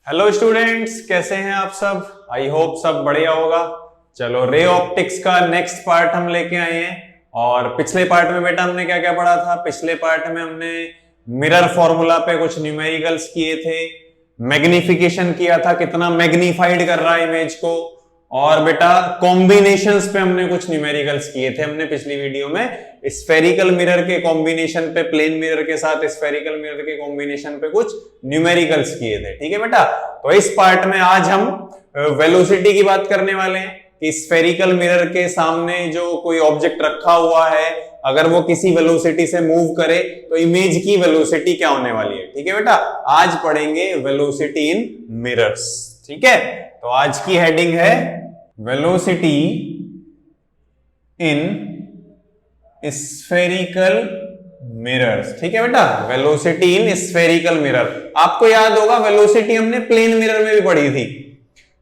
Hello students, कैसे हैं आप सब। आई होप सब बढ़िया होगा। चलो, रे ऑप्टिक्स का नेक्स्ट पार्ट हम लेके आए हैं। और पिछले पार्ट में बेटा हमने क्या क्या पढ़ा था। पिछले पार्ट में हमने मिरर फॉर्मूला पे कुछ न्यूमेरिकल्स किए थे, मैग्निफिकेशन किया था, कितना मैग्निफाइड कर रहा है इमेज को, और बेटा कॉम्बिनेशंस पे हमने कुछ न्यूमेरिकल्स किए थे हमने पिछली वीडियो में। स्फेरिकल मिरर के कॉम्बिनेशन पे, प्लेन मिरर के साथ स्फेरिकल मिरर के कॉम्बिनेशन पे कुछ न्यूमेरिकल्स किए थे। ठीक है बेटा। तो इस पार्ट में आज हम वेलोसिटी की बात करने वाले हैं कि स्फेरिकल मिरर के सामने जो कोई ऑब्जेक्ट रखा हुआ है, अगर वो किसी वेलोसिटी से मूव करे तो इमेज की वेलोसिटी क्या होने वाली है। ठीक है बेटा, आज पढ़ेंगे वेलोसिटी इन मिरर्स। ठीक है, तो आज की हेडिंग है वेलोसिटी इन स्फेरिकल मिरर्स। ठीक है बेटा, वेलोसिटी इन स्फेरिकल मिरर। आपको याद होगा वेलोसिटी हमने प्लेन मिरर में भी पढ़ी थी।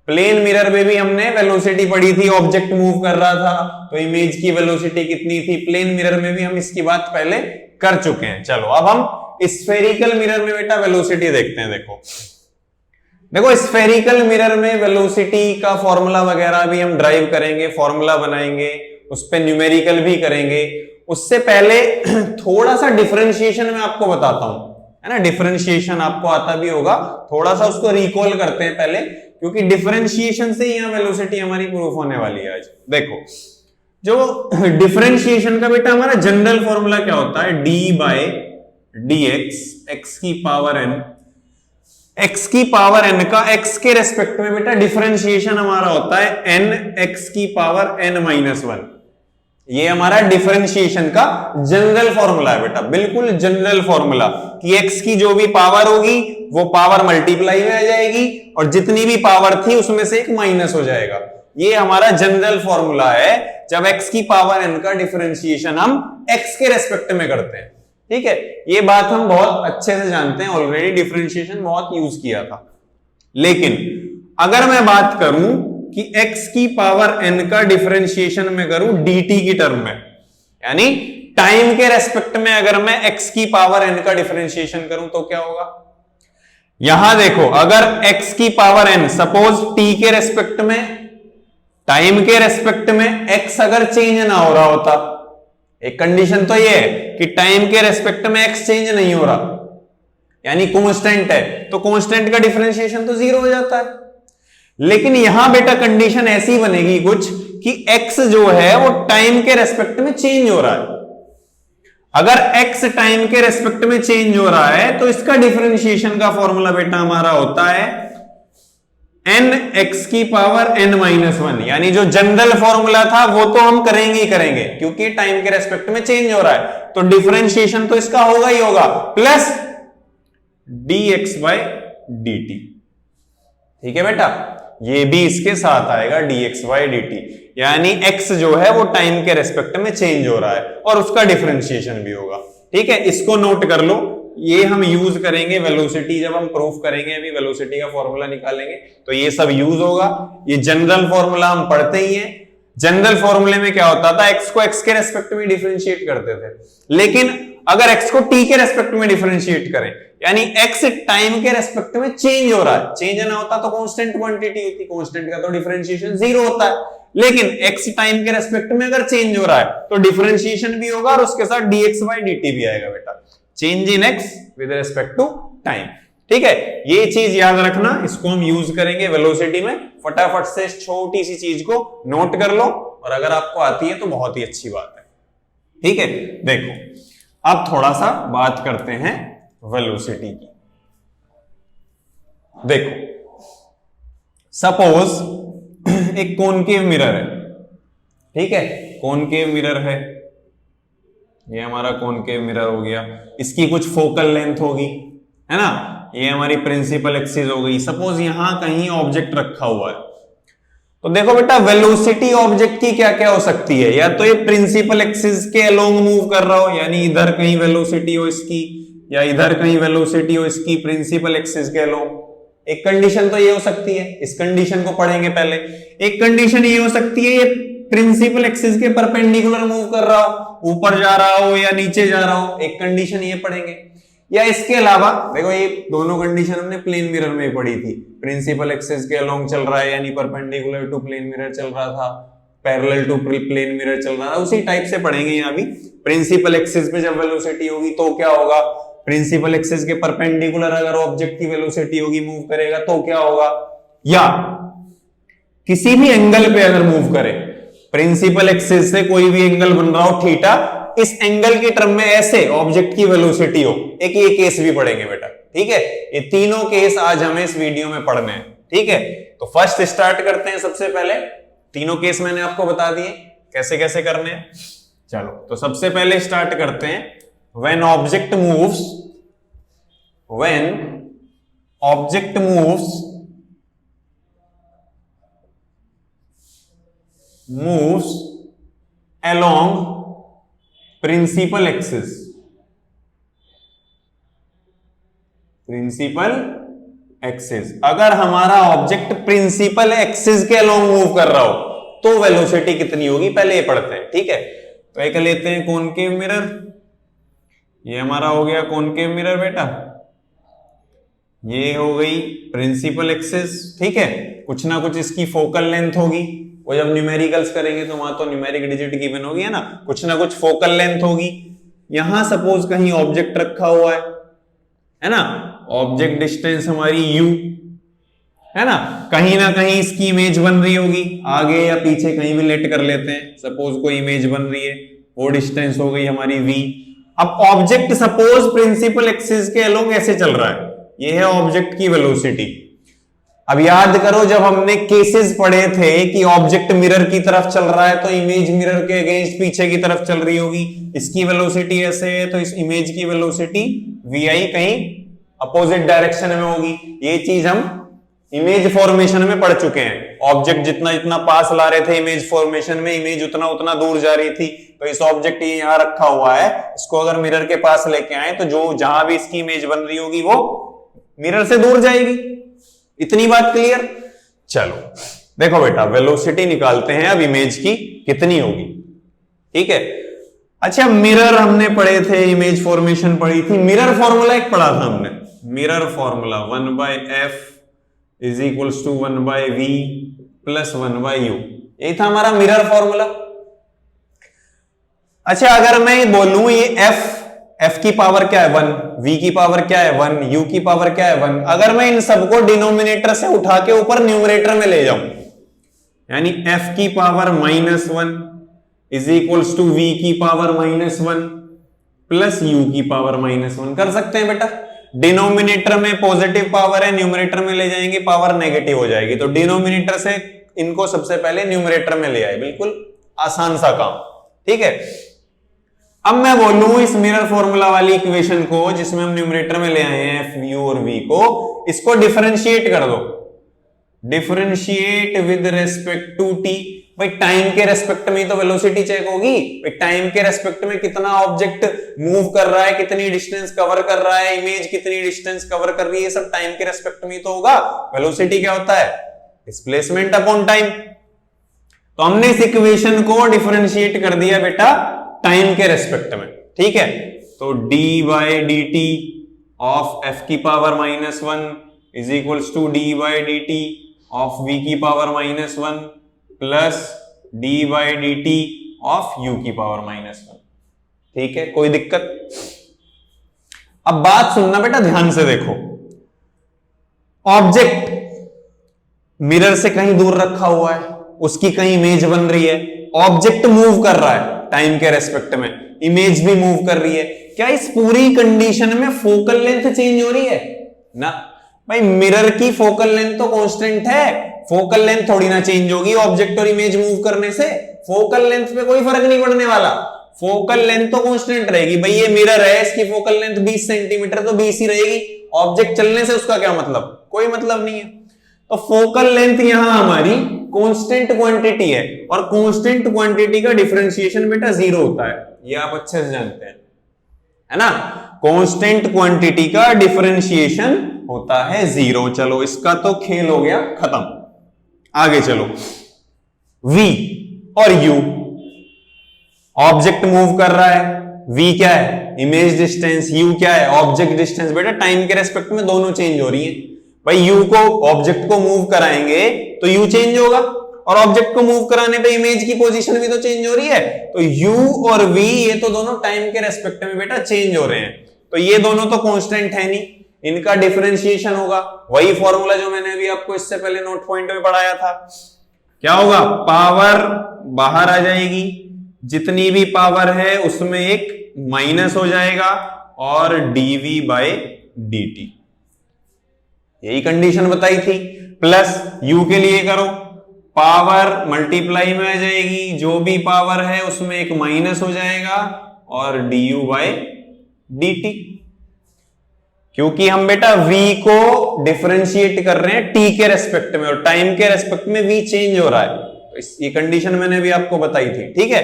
प्लेन मिरर में भी हमने वेलोसिटी पढ़ी थी, ऑब्जेक्ट मूव कर रहा था तो इमेज की वेलोसिटी कितनी थी। प्लेन मिरर में भी हम इसकी बात पहले कर चुके हैं। चलो, अब हम स्फेरिकल मिरर में बेटा वेलोसिटी देखते हैं। देखो स्फेरिकल मिरर में वेलोसिटी का फॉर्मूला वगैरह भी हम ड्राइव करेंगे, फॉर्मूला बनाएंगे, उस पे न्यूमेरिकल भी करेंगे। उससे पहले थोड़ा सा डिफरेंशिएशन मैं आपको बताता हूं, है ना। डिफरेंशिएशन आपको आता भी होगा, थोड़ा सा उसको रिकॉल करते हैं पहले, क्योंकि डिफरेंशिएशन से ही यहां वेलोसिटी हमारी प्रूफ होने वाली है आज। देखो, जो डिफरेंशिएशन का बेटा हमारा जनरल फॉर्मूला क्या होता है, डी बाय डी एक्स की पावर एन, x की पावर n का x के रेस्पेक्ट में बेटा डिफरेंशिएशन हमारा होता है n x की पावर n माइनस 1। ये हमारा डिफरेंशिएशन का जनरल फॉर्मूला है बेटा, बिल्कुल जनरल फॉर्मूला कि x की जो भी पावर होगी वो पावर मल्टीप्लाई में आ जाएगी और जितनी भी पावर थी उसमें से एक माइनस हो जाएगा। ये हमारा जनरल फॉर्मूला है जब x की पावर n का डिफरेंशिएशन हम x के रेस्पेक्ट में करते हैं। ठीक है, ये बात हम बहुत अच्छे से जानते हैं, ऑलरेडी डिफरेंशिएशन बहुत यूज किया था। लेकिन अगर मैं बात करूं कि x की पावर n का डिफरेंशिएशन में करूं dt की टर्म में, यानी टाइम के रेस्पेक्ट में अगर मैं x की पावर n का डिफरेंशिएशन करूं तो क्या होगा। यहां देखो, अगर x की पावर n सपोज t के रेस्पेक्ट में, टाइम के रेस्पेक्ट में x अगर चेंज ना हो रहा होता, एक कंडीशन तो ये है कि टाइम के रेस्पेक्ट में x चेंज नहीं हो रहा, यानी कांस्टेंट है, तो कांस्टेंट का डिफरेंशिएशन तो जीरो हो जाता है। लेकिन यहां बेटा कंडीशन ऐसी बनेगी कुछ कि x जो है वो टाइम के रेस्पेक्ट में चेंज हो रहा है। अगर x टाइम के रेस्पेक्ट में चेंज हो रहा है तो इसका डिफरेंशिएशन का फॉर्मूला बेटा हमारा होता है n x की पावर n माइनस 1। यानी जो जनरल फॉर्मूला था वो तो हम करेंगे ही करेंगे, क्योंकि टाइम के रेस्पेक्ट में चेंज हो रहा है तो डिफरेंशिएशन तो इसका होगा ही होगा, प्लस dx बाय dt। ठीक है बेटा, ये भी इसके साथ आएगा dx बाय dt, यानी x जो है वो टाइम के रेस्पेक्ट में चेंज हो रहा है और उसका डिफरेंशिएशन भी होगा। ठीक है, इसको नोट कर लो, ये हम यूज करेंगे वेलोसिटी जब हम प्रूफ करेंगे, अभी वेलोसिटी का फॉर्मूला निकालेंगे तो ये सब यूज होगा। ये जनरल फॉर्मूला हम पढ़ते ही हैं। जनरल फॉर्मूले में क्या होता था, x को x के रेस्पेक्ट में डिफरेंशिएट करते थे, लेकिन अगर x को t के रेस्पेक्ट में डिफरेंशिएट करें, यानी x टाइम के रेस्पेक्ट में चेंज हो रहा है, चेंज ना होता तो कांस्टेंट क्वांटिटी होती, कांस्टेंट का तो डिफरेंशिएशन जीरो होता है। लेकिन x टाइम के रेस्पेक्ट में अगर चेंज हो रहा है तो डिफरेंशिएशन भी होगा और उसके साथ dx बाय dt भी आएगा बेटा, change in x with respect to time. ठीक है, ये चीज याद रखना, इसको हम यूज करेंगे वेलोसिटी में। फटाफट से इस छोटी सी चीज को नोट कर लो और अगर आपको आती है तो बहुत ही अच्छी बात है। ठीक है, देखो अब थोड़ा सा बात करते हैं वेलोसिटी की। देखो सपोज एक कॉनकेव मिरर है। ठीक है, कॉनकेव मिरर है, ये हमारा कॉनकेव मिरर हो गया, इसकी कुछ फोकल लेंथ होगी, है ना, ये हमारी प्रिंसिपल एक्सिस हो गई। सपोज यहां कहीं ऑब्जेक्ट रखा हुआ है, तो देखो बेटा वेलोसिटी ऑब्जेक्ट की क्या क्या हो सकती है। या तो ये प्रिंसिपल एक्सिस के अलोंग मूव कर रहा हो, यानी इधर कहीं वेलोसिटी हो इसकी, या इधर कहीं वेलोसिटी हो इसकी प्रिंसिपल एक्सिस के अलोंग। एक कंडीशन तो ये हो सकती है, इस कंडीशन को पढ़ेंगे पहले। एक कंडीशन ये हो सकती है ये प्रिंसिपल एक्सिस के परपेंडिकुलर मूव कर रहा हो, ऊपर जा रहा हो या नीचे जा रहा हो, एक कंडीशन ये पढ़ेंगे। या इसके अलावा देखो ये दोनों कंडीशन हमने प्लेन मिरर में पढ़ी थी, प्रिंसिपल एक्सिस के अलोंग चल रहा है यानी परपेंडिकुलर टू प्लेन मिरर चल रहा था, पैरेलल टू प्लेन मिरर चल रहा था, उसी टाइप से पढ़ेंगे यहाँ भी। प्रिंसिपल एक्सिस पे जब वेलोसिटी होगी तो क्या होगा, प्रिंसिपल एक्सिस के परपेंडिकुलर अगर ऑब्जेक्ट की वेलोसिटी होगी मूव करेगा तो क्या होगा, या किसी भी एंगल पे अगर मूव करे, प्रिंसिपल एक्सिस से कोई भी एंगल बन रहा हो थीटा, इस एंगल की टर्म में ऐसे ऑब्जेक्ट की वेलोसिटी हो, एक ये केस भी पढ़ेंगे बेटा, ठीक है। ये तीनों केस आज हमें इस वीडियो में पढ़ने हैं, ठीक है। तो फर्स्ट स्टार्ट करते हैं, सबसे पहले तीनों केस मैंने आपको बता दिए कैसे कैसे करने हैं। चलो तो सबसे पहले स्टार्ट करते हैं, when object moves along principal axis, अगर हमारा ऑब्जेक्ट प्रिंसिपल एक्सिस के अलोंग मूव कर रहा हो तो वेलोसिटी कितनी होगी, पहले ये पढ़ते हैं, ठीक है। तो एक लेते हैं कॉनकेव मिरर, ये हमारा हो गया कॉनकेव मिरर बेटा, ये हो गई प्रिंसिपल एक्सिस, ठीक है। कुछ ना कुछ इसकी फोकल लेंथ होगी, वो जब न्यूमेरिकल्स करेंगे तो वहां तो न्यूमेरिक डिजिट गिवन होगी, है ना, कुछ ना कुछ फोकल लेंथ होगी। यहां सपोज कहीं ऑब्जेक्ट रखा हुआ है ना, ऑब्जेक्ट डिस्टेंस हमारी u है ना कहीं इसकी इमेज बन रही होगी, आगे या पीछे कहीं भी लेट कर लेते हैं, सपोज कोई इमेज बन रही है, वो डिस्टेंस हो गई हमारी v। अब ऑब्जेक्ट सपोज प्रिंसिपल एक्सिस के अलोंग ऐसे चल रहा है, ये है ऑब्जेक्ट की वेलोसिटी। अब याद करो जब हमने केसेस पढ़े थे कि ऑब्जेक्ट मिरर की तरफ चल रहा है तो इमेज मिरर के अगेंस्ट पीछे की तरफ चल रही होगी, इसकी वेलोसिटी ऐसे है तो इस इमेज की वेलोसिटी vi कहीं अपोजिट डायरेक्शन में होगी। ये चीज हम इमेज फॉर्मेशन में पढ़ चुके हैं, ऑब्जेक्ट जितना जितना पास ला रहे थे इमेज फॉर्मेशन में, इमेज उतना उतना दूर जा रही थी। तो इस ऑब्जेक्ट ये यहां रखा हुआ है, इसको अगर मिरर के पास लेके आए तो जो जहां भी इसकी इमेज बन रही होगी वो मिरर से दूर जाएगी। इतनी बात क्लियर। चलो देखो बेटा वेलोसिटी निकालते हैं अब इमेज की कितनी होगी, ठीक है। अच्छा मिरर हमने पढ़े थे, इमेज फॉर्मेशन पढ़ी थी, मिरर फॉर्मूला एक पढ़ा था हमने, mirror formula 1/f is equals to 1/v plus 1/u, यही था हमारा मिरर फॉर्मूला। अच्छा अगर मैं बोलूं ये f की पावर क्या है 1, v की पावर क्या है 1, u की पावर क्या है 1, अगर मैं इन सबको डिनोमिनेटर से उठा के ऊपर न्यूमरेटर में ले जाऊं, यानी f की power -1 is equals to v की पावर -1 प्लस u की पावर -1, कर सकते हैं बेटा। डिनोमिनेटर में पॉजिटिव पावर है, न्यूमरेटर में ले जाएंगे पावर नेगेटिव हो जाएगी, तो डिनोमिनेटर से इनको सबसे पहले न्यूमरेटर में ले आए, बिल्कुल आसान सा काम, ठीक है। अब मैं बोलूं इस मिरर फॉर्मूला वाली इक्वेशन को जिसमें हम न्यूमरेटर में ले आए हैं f u और v को, इसको डिफरेंशिएट कर दो, differentiate with respect to t। भाई टाइम के रेस्पेक्ट में तो वेलोसिटी चेक होगी, भाई टाइम के रेस्पेक्ट में कितना ऑब्जेक्ट मूव कर रहा है, कितनी डिस्टेंस कवर कर रहा है, इमेज कितनी डिस्टेंस कवर कर रही है, सब टाइम के रेस्पेक्ट में तो होगा। वेलोसिटी क्या होता है, डिस्प्लेसमेंट अपॉन टाइम। तो हमने इस इक्वेशन को डिफरेंशिएट कर दिया बेटा टाइम के रेस्पेक्ट में, ठीक है। तो d/dt ऑफ f की power -1 is equals to d/dt of v की power -1 plus d/dt of u की पावर -1, ठीक है, कोई दिक्कत। अब बात सुनना बेटा ध्यान से देखो, ऑब्जेक्ट मिरर से कहीं दूर रखा हुआ है, उसकी कहीं इमेज बन रही है, ऑब्जेक्ट मूव कर रहा है टाइम के रेस्पेक्ट में, इमेज भी मूव कर रही है, क्या इस पूरी कंडीशन में फोकल लेंथ चेंज हो रही है ना? भाई मिरर की फोकल लेंथ तो कांस्टेंट है, फोकल लेंथ थोड़ी ना चेंज होगी ऑब्जेक्ट और इमेज मूव करने से, फोकल लेंथ पे कोई फर्क नहीं पड़ने वाला, फोकल लेंथ तो कांस्टेंट रहेगी। भाई ये मिरर है, इसकी फोकल लेंथ 20 सेंटीमीटर तो 20 ही रहेगी, ऑब्जेक्ट चलने से उसका क्या मतलब, कोई मतलब नहीं है। तो फोकल लेंथ यहां हमारी कांस्टेंट क्वांटिटी है, और कांस्टेंट क्वांटिटी का डिफरेंशिएशन बेटा 0 होता है, ये आप अच्छे से जानते हैं, है ना। कांस्टेंट क्वांटिटी का डिफरेंशिएशन होता है 0। चलो इसका तो खेल हो गया खत्म, आगे चलो। v और u, ऑब्जेक्ट मूव कर रहा है, v क्या है इमेज डिस्टेंस, u क्या है ऑब्जेक्ट डिस्टेंस। बेटा टाइम के रेस्पेक्ट में दोनों चेंज हो रही है भाई, u को ऑब्जेक्ट को मूव कराएंगे तो u चेंज होगा, और ऑब्जेक्ट को मूव कराने पे इमेज की पोजीशन भी तो चेंज हो रही है। तो u और v ये तो दोनों टाइम के रेस्पेक्ट में बेटा चेंज हो रहे हैं, तो ये दोनों तो कांस्टेंट है नहीं, इनका डिफरेंशिएशन होगा। वही फॉर्मूला जो मैंने अभी आपको इससे पहले नोट पॉइंट में पढ़ाया था। क्या होगा, पावर बाहर आ जाएगी, जितनी भी पावर है उसमें एक माइनस हो जाएगा, और dv बाय dt, यही कंडीशन बताई थी। प्लस u के लिए करो, पावर मल्टीप्लाई में आ जाएगी, जो भी पावर है उसमें एक माइनस हो जाएगा, और du बाय dt। क्योंकि हम बेटा v को डिफरेंशिएट कर रहे हैं t के रेस्पेक्ट में, और टाइम के रेस्पेक्ट में v चेंज हो रहा है, तो ये कंडीशन मैंने भी आपको बताई थी। ठीक है,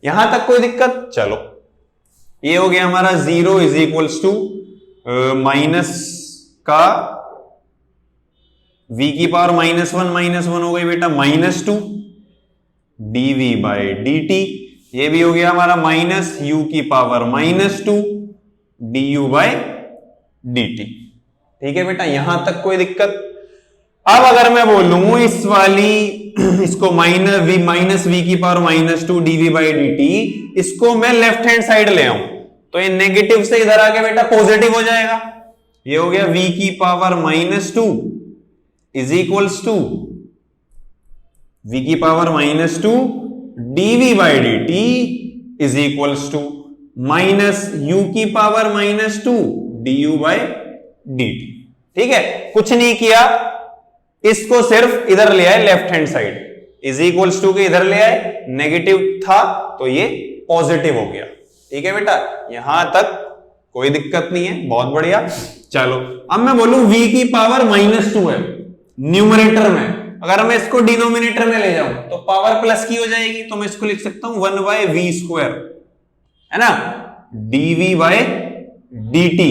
यहां तक कोई दिक्कत? चलो, ये हो गया हमारा 0 इज इक्वल्स टू माइनस का v की पावर -1 हो गई बेटा -2 dv बाय dt। ये भी हो गया हमारा माइनस u की पावर -2 du बाय dt। ठीक है बेटा, यहां तक कोई दिक्कत? अब अगर मैं बोलूं इस वाली इसको माइनस वी की पावर -2 dv बाई dt, इसको मैं लेफ्ट हैंड साइड ले आऊं तो ये नेगेटिव से इधर आके बेटा पॉजिटिव हो जाएगा। ये हो गया v की power -2 is equals to v की power -2 dv by dt is equals to minus u की पावर -2 du बाई dt। ठीक है, कुछ नहीं किया, इसको सिर्फ इधर ले आए left hand side, is equals to के इधर ले आए, नेगेटिव था तो ये पॉजिटिव हो गया। ठीक है बेटा, यहां तक कोई दिक्कत नहीं है, बहुत बढ़िया। चलो अब मैं बोलूं v की पावर -2 है न्यूमरेटर में, अगर मैं इसको डिनोमिनेटर में ले जाऊं तो पावर प्लस की हो जाएगी, तो मैं इसको लिख सकता हूं 1/v², है ना, dv बाय dt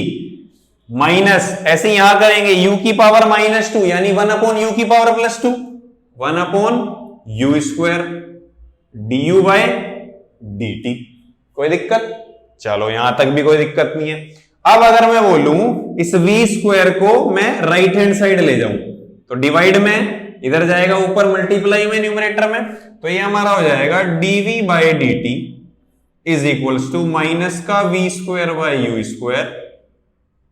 माइनस, ऐसे यहां करेंगे u की पावर -2 यानी 1/u की power +2, 1/u² du by dt। कोई दिक्कत? चलो यहां तक भी कोई दिक्कत नहीं है। अब अगर मैं बोलूं इस v² को मैं राइट हैंड साइड ले जाऊं तो डिवाइड में इधर जाएगा, ऊपर मल्टीप्लाई में न्यूमरेटर में, तो ये हमारा हो जाएगा dv by dt is equals to minus का v² by u²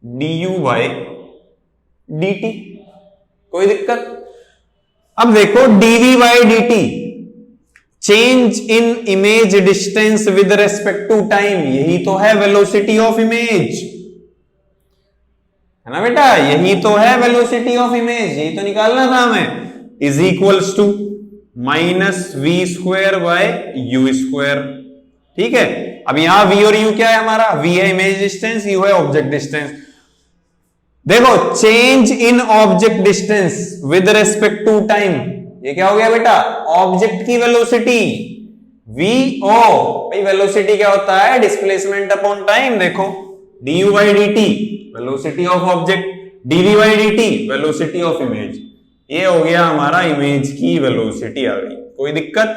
du by dt। कोई दिक्कत? अब देखो dv by dt, change in image distance with respect to time, यही तो है वेलोसिटी ऑफ इमेज, है ना बेटा, यही तो है वेलोसिटी ऑफ इमेज, यही तो निकालना था हमें। Is equals to minus v² by u²। ठीक है, अब यहां v और u क्या है हमारा, v है इमेज डिस्टेंस, u है ऑब्जेक्ट डिस्टेंस। देखो change in object distance with respect to time, ये क्या हो गया बेटा, ऑब्जेक्ट की वेलोसिटी vo। भाई वेलोसिटी क्या होता है, डिस्प्लेसमेंट अपॉन टाइम। देखो du by dt velocity of object, dv by dt velocity of image, ये हो गया हमारा इमेज की वेलोसिटी आ गई। कोई दिक्कत?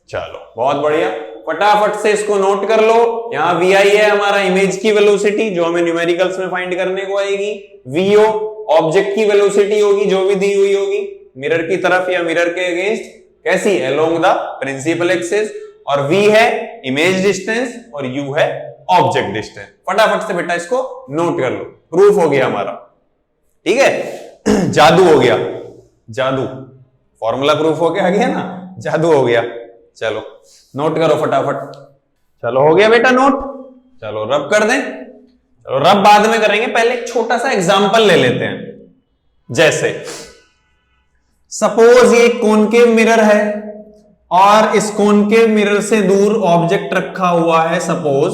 चलो बहुत बढ़िया, फटाफट से इसको नोट कर लो। यहां vi है हमारा इमेज की वेलोसिटी जो हमें न्यूमेरिकल्स में फाइंड करने को आएगी, vo ऑब्जेक्ट की वेलोसिटी होगी जो भी दी हुई होगी मिरर की तरफ या मिरर के अगेंस्ट, कैसी, अलोंग द प्रिंसिपल एक्सिस, और v है इमेज डिस्टेंस और u है ऑब्जेक्ट डिस्टेंस। फटाफट से बेटा इसको नोट कर लो, प्रूफ हो गया हमारा। ठीक है, जादू हो गया, जादू, फॉर्मूला प्रूफ हो गया ना, जादू हो गया। चलो नोट करो फटाफट। चलो हो गया बेटा नोट, चलो रब कर दें। चलो रब बाद में करेंगे, पहले एक छोटा सा एग्जांपल ले लेते हैं। जैसे सपोज ये कॉनकेव मिरर है और इस कॉनकेव मिरर से दूर ऑब्जेक्ट रखा हुआ है, सपोज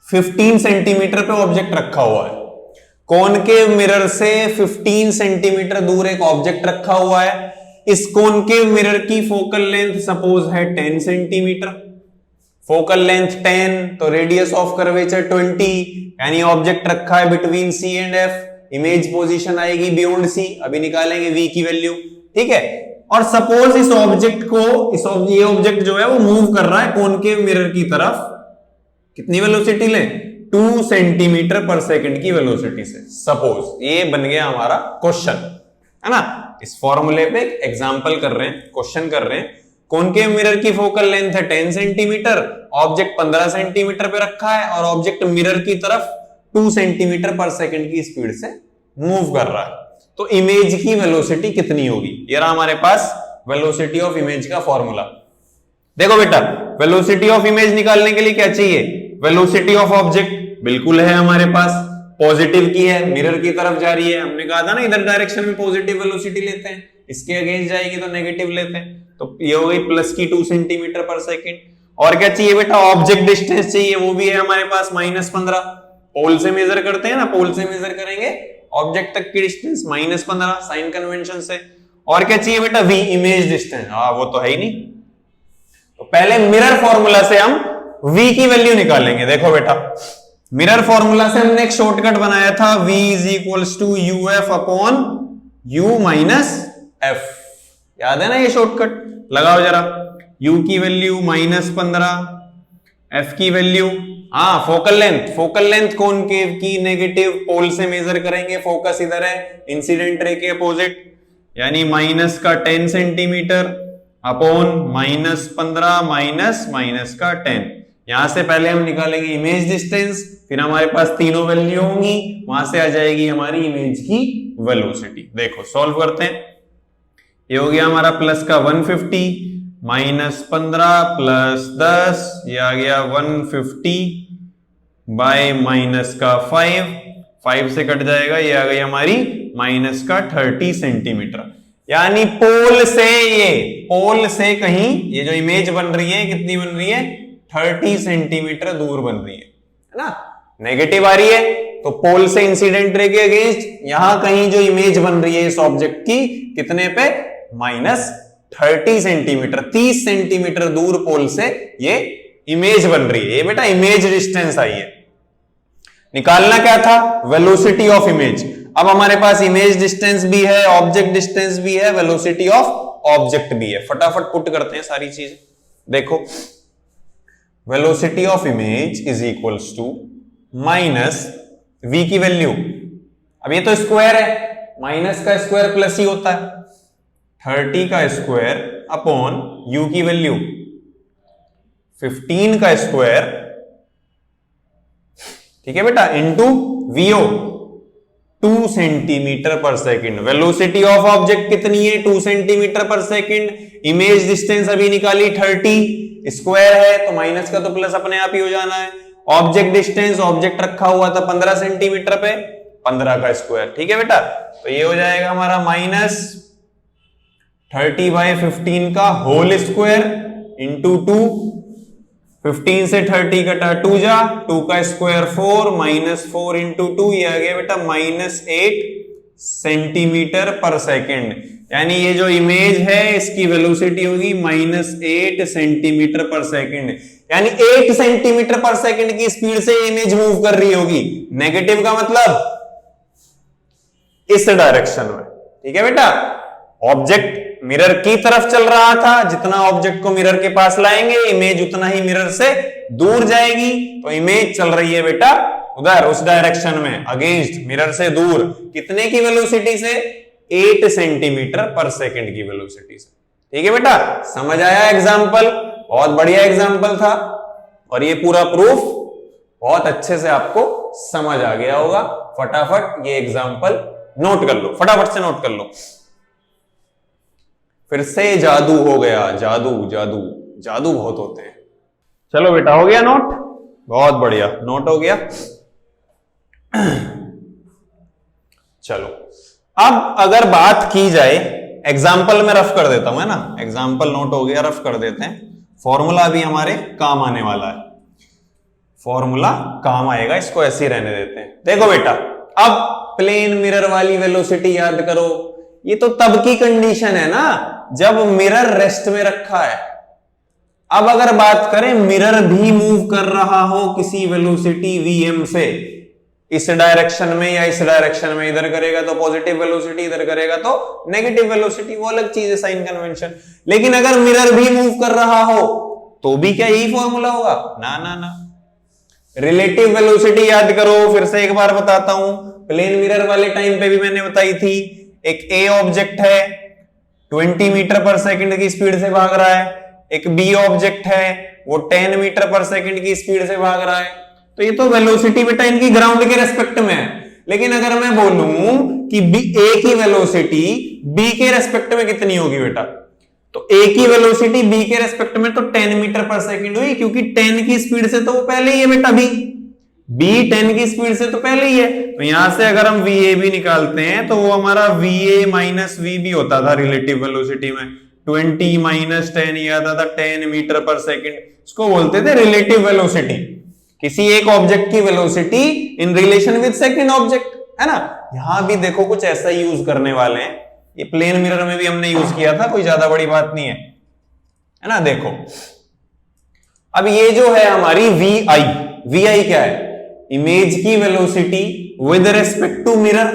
15 सेंटीमीटर पे ऑब्जेक्ट रखा हुआ है। कॉनकेव मिरर से 15 सेंटीमीटर दूर एक ऑब्जेक्ट रखा हुआ है। इस कॉनकेव मिरर की फोकल लेंथ सपोज है 10 सेंटीमीटर, फोकल लेंथ 10 तो रेडियस ऑफ कर्वेचर 20, यानी ऑब्जेक्ट रखा है between C and F, image position आएगी बियॉन्ड C, अभी निकालेंगे V की वैल्यू। ठीक है, और सपोज इस ऑब्जेक्ट को, ये ऑब्जेक्ट जो है वो मूव कर रहा है कॉनकेव मिरर की तरफ कितनी वेलोसिटी ले, 2 सेंटीमीटर पर सेकंड की वेलोसिटी से। सपोज ये बन गया हमारा क्वेश्चन, है ना। इस फॉर्मूले पे एग्जांपल कर रहे हैं, क्वेश्चन कर रहे हैं। कॉनकेव मिरर की फोकल लेंथ है 10 सेंटीमीटर, ऑब्जेक्ट 15 सेंटीमीटर पे रखा है और ऑब्जेक्ट मिरर की तरफ 2 सेंटीमीटर पर सेकंड की स्पीड से मूव कर रहा है। तो इमेज की वेलोसिटी कितनी होगी? ये रहा हमारे पास वेलोसिटी ऑफ इमेज का फॉर्मूला। देखो बेटा, वेलोसिटी ऑफ इमेज निकालने के लिए क्या चाहिए? वेलोसिटी ऑफ ऑब्जेक्ट बिल्कुल है हमारे पास, पॉजिटिव की है, मिरर की तरफ जा रही है। हमने कहा था ना इधर डायरेक्शन में पॉजिटिव वेलोसिटी लेते हैं, इसके अगेंस्ट जाएगी तो नेगेटिव लेते हैं। तो ये हो गई प्लस की 2 सेंटीमीटर पर सेकंड। और क्या चाहिए बेटा? ऑब्जेक्ट डिस्टेंस चाहिए, वो भी है हमारे पास -15। पोल से मेजर करते हैं ना, पोल से मेजर करेंगे ऑब्जेक्ट तक की डिस्टेंस -15 साइन कन्वेंशन से। और क्या चाहिए बेटा? v image distance. हाँ वो तो है ही नहीं, तो पहले मिरर फॉर्मूला से हम v की वैल्यू निकालेंगे। देखो बेटा, मिरर फॉर्मूला से हमने एक शॉर्टकट बनाया था, v is to uf upon u minus f। याद है ना ये शॉर्टकट? लगाओ जरा, u की वैल्यू -15, f की वैल्यू, हाँ फोकल लेंथ कॉनकेव की नेगेटिव, पोल से मेजर करेंगे, फोकस इधर है, इंसिडेंट रे के अपोजिट, यानी माइनस का 10 सेंटीमीटर अपॉन -15 माइनस का 10। यहां से पहले हम निकालेंगे इमेज डिस्टेंस, फिर हमारे पास तीनों वैल्यू होंगी, वहां से आ जाएगी हमारी इमेज की वेलोसिटी। देखो सॉल्व करते हैं। ये हो गया हमारा प्लस का 150 -15 प्लस 10, ये आ गया 150 बाय माइनस का 5 से कट जाएगा, ये आ गई हमारी माइनस का 30 सेंटीमीटर। यानी पोल से कहीं ये जो इमेज बन रही है कितनी बन रही है? 30 सेंटीमीटर दूर बन रही है ना। नेगेटिव आ रही है तो पोल से इंसिडेंट रे के अगेंस्ट यहां कहीं जो इमेज बन रही है इस ऑब्जेक्ट की, कितने पे? -30 सेंटीमीटर, 30 सेंटीमीटर दूर पोल से ये इमेज बन रही है। ये बेटा इमेज डिस्टेंस आई है। निकालना क्या था? Velocity of image. अब हमारे पास इमेज डिस्टेंस भी है, ऑब्जेक्ट डिस्टेंस भी है, वेलोसिटी ऑफ ऑब्जेक्ट भी है। फटाफट पुट करते हैं सारी चीज। देखो, velocity of image is equals to minus v की वैल्यू, अब ये तो स्क्वायर है, माइनस का स्क्वायर प्लस ही होता है, 30 का स्क्वायर अपॉन u की वैल्यू 15 का स्क्वायर, ठीक है बेटा, into vo 2 centimetre per second. Velocity of object कितनी है? 2 centimetre per second. Image distance अभी निकाली 30, स्क्वायर है तो माइनस का तो प्लस अपने आप ही हो जाना है। ऑब्जेक्ट डिस्टेंस, ऑब्जेक्ट रखा हुआ था 15 सेंटीमीटर पे, 15 का स्क्वायर, ठीक है बेटा। तो ये हो जाएगा हमारा -30/15 का होल स्क्वायर इंटू 2, 15 से 30 कटा 2 जा, 2 का स्क्वायर 4, -4 इंटू 2, ये आ गया बेटा -8 सेंटीमीटर पर सेकंड। यानी ये जो इमेज है इसकी वेलोसिटी होगी -8 सेंटीमीटर पर सेकंड। यानी 8 सेंटीमीटर पर सेकंड की स्पीड से इमेज मूव कर रही होगी। नेगेटिव का मतलब इस डायरेक्शन में, ठीक है बेटा। ऑब्जेक्ट मिरर की तरफ चल रहा था, जितना ऑब्जेक्ट को मिरर के पास लाएंगे इमेज उतना ही मिरर से दूर जाएगी। तो इमेज चल रही है बेटा उधर उस डायरेक्शन में, अगेंस्ट मिरर से दूर, कितने की वेलोसिटी से? 8 सेंटीमीटर पर सेकंड की वेलोसिटी से। ठीक है बेटा, समझ आया एग्जाम्पल? बहुत बढ़िया एग्जाम्पल था और ये पूरा प्रूफ बहुत अच्छे से आपको समझ आ गया होगा। फटाफट ये एग्जाम्पल नोट कर लो, फटाफट से नोट कर लो। फिर से जादू हो गया, जादू जादू जादू बहुत होते हैं। चलो बेटा, हो गया नोट? बहुत बढ़िया, नोट हो गया। चलो अब अगर बात की जाए, एग्जाम्पल में रफ कर देता हूं, है ना। एग्जाम्पल नोट हो गया, रफ कर देते हैं। फॉर्मूला भी हमारे काम आने वाला है, फॉर्मूला काम आएगा, इसको ऐसे ही रहने देते हैं। देखो बेटा, अब प्लेन मिरर वाली वेलोसिटी याद करो। ये तो तब की कंडीशन है ना जब मिरर रेस्ट में रखा है। अब अगर बात करें मिरर भी मूव कर रहा हो किसी वेलोसिटी vm से, इस डायरेक्शन में या इस डायरेक्शन में, इधर करेगा तो पॉजिटिव वेलोसिटी, इधर करेगा तो नेगेटिव वेलोसिटी, वो अलग चीज है, साइन कन्वेंशन। लेकिन अगर मिरर भी मूव कर रहा हो तो भी क्या यही फॉर्मूला होगा? ना ना ना, रिलेटिव वेलोसिटी याद करो, फिर से एक बार बताता हूं, प्लेन मिरर वाले टाइम पे भी मैंने बताई थी। एक ए ऑब्जेक्ट है 20 मीटर पर सेकंड की स्पीड से भाग रहा है, एक बी ऑब्जेक्ट है वो 10 मीटर पर सेकंड की स्पीड से भाग रहा है। तो ये तो वेलोसिटी बेटा इनकी ग्राउंड के रेस्पेक्ट में है। लेकिन अगर मैं बोलूं कि ए की वेलोसिटी बी के रेस्पेक्ट में कितनी होगी बेटा, तो ए की वेलोसिटी बी के रेस्पेक्ट में तो 10 मीटर पर सेकंड हुई, क्योंकि 10 की स्पीड से तो वो पहले ही है बेटा, बी 10 की स्पीड से तो पहले ही है। तो यहां से अगर हम वी बी निकालते हैं तो वो हमारा वी माइनस वी बी होता था रिलेटिव वेलोसिटी में, 20 माइनस 10 ये आता था 10 मीटर पर सेकंड। इसको बोलते थे रिलेटिव वेलोसिटी, किसी एक ऑब्जेक्ट की velocity in relation with second object, है ना। यहां भी देखो कुछ ऐसा ही यूज करने वाले हैं, ये प्लेन मिरर में भी हमने यूज किया था, कोई ज्यादा बड़ी बात नहीं है ना। देखो अब ये जो है हमारी वी आई क्या है, इमेज की velocity with respect to mirror.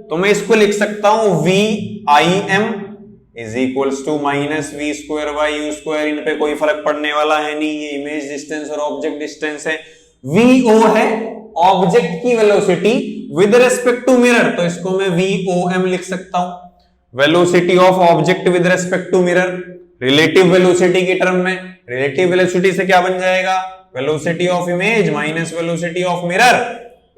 तो मैं इसको लिख सकता हूं V I M is equals to minus we square by U square. इन पे कोई फर्क पड़ने वाला है नहीं, ये इमेज डिस्टेंस और ऑब्जेक्ट डिस्टेंस है। वी ओ है ऑब्जेक्ट की velocity with respect to mirror, तो इसको मैं वी ओ एम लिख सकता हूं, velocity of object with respect to mirror. Relative velocity की टर्म में, रिलेटिव वेलोसिटी से क्या बन जाएगा, velocity of image minus velocity of mirror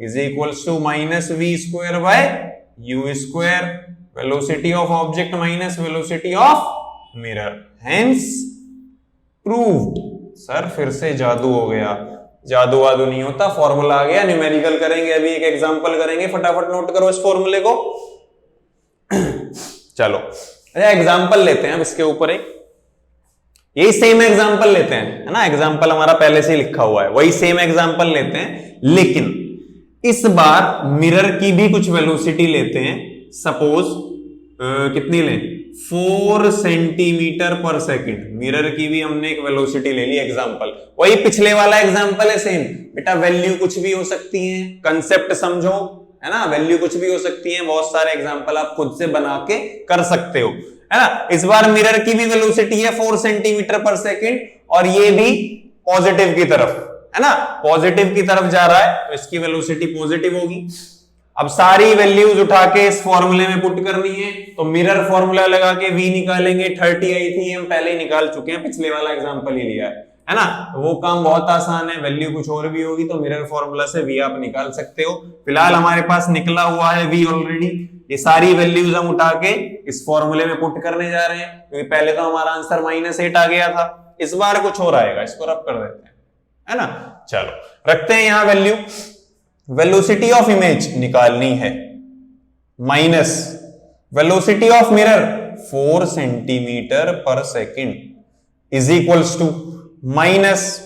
is equals to minus we square by u square, velocity of object minus velocity of mirror, hence proved. Sir फिर से जादू हो गया, जादू वादू नहीं होता, फॉर्मूला आ गया, न्यूमेरिकल करेंगे, अभी एक एग्जांपल करेंगे, फटाफट नोट करो इस फॉर्मूले को। चलो एग्जांपल लेते हैं अब इसके ऊपर एक, यही सेम एग्जांपल लेते हैं, है ना, एग्जांपल हमारा पहले से ही लिखा हुआ है, वही सेम एग्जांपल लेते हैं, लेकिन इस बार मिरर की भी कुछ वेलोसिटी लेते हैं। सपोज कितनी लें, 4 सेंटीमीटर पर सेकंड, मिरर की भी हमने एक वेलोसिटी ले ली एग्जांपल, वही पिछले वाला एग्जांपल है सेम बेटा। वैल्यू कुछ भी हो सकती है, कंसेप्ट समझो, है ना, वैल्यू कुछ भी हो सकती है, बहुत सारे एग्जांपल आप खुद से बना के कर सकते हो, है ना। इस बार मिरर की भी वेलोसिटी है 4 सेंटीमीटर पर सेकंड, और ये भी पॉजिटिव की तरफ, है ना, पॉजिटिव की तरफ जा रहा है, तो इसकी वेलोसिटी पॉजिटिव होगी। अब सारी वैल्यूज उठा के इस फॉर्मूले में पुट करनी है, तो मिरर फॉर्मूला लगा के v निकालेंगे, 30 आई थी, हम पहले ही निकाल चुके हैं, पिछले वाला एग्जांपल ही लिया है ना। वो काम बहुत आसान है, वैल्यू कुछ और भी होगी तो मिरर फॉर्मूला से v आप निकाल सकते हो। फिलहाल हमारे पास निकला हुआ है v ऑलरेडी, ये सारी वैल्यूज हम उठा के इस फॉर्मूले में पुट करने जा रहे हैं, क्योंकि पहले तो हमारा आंसर -8 आ गया था, इस बार कुछ और आएगा, इसको रब कर देते हैं, है ना। चलो रखते हैं यहां वैल्यू, वेलोसिटी ऑफ इमेज निकालनी है minus velocity of mirror 4 centimetre per second is equals to minus,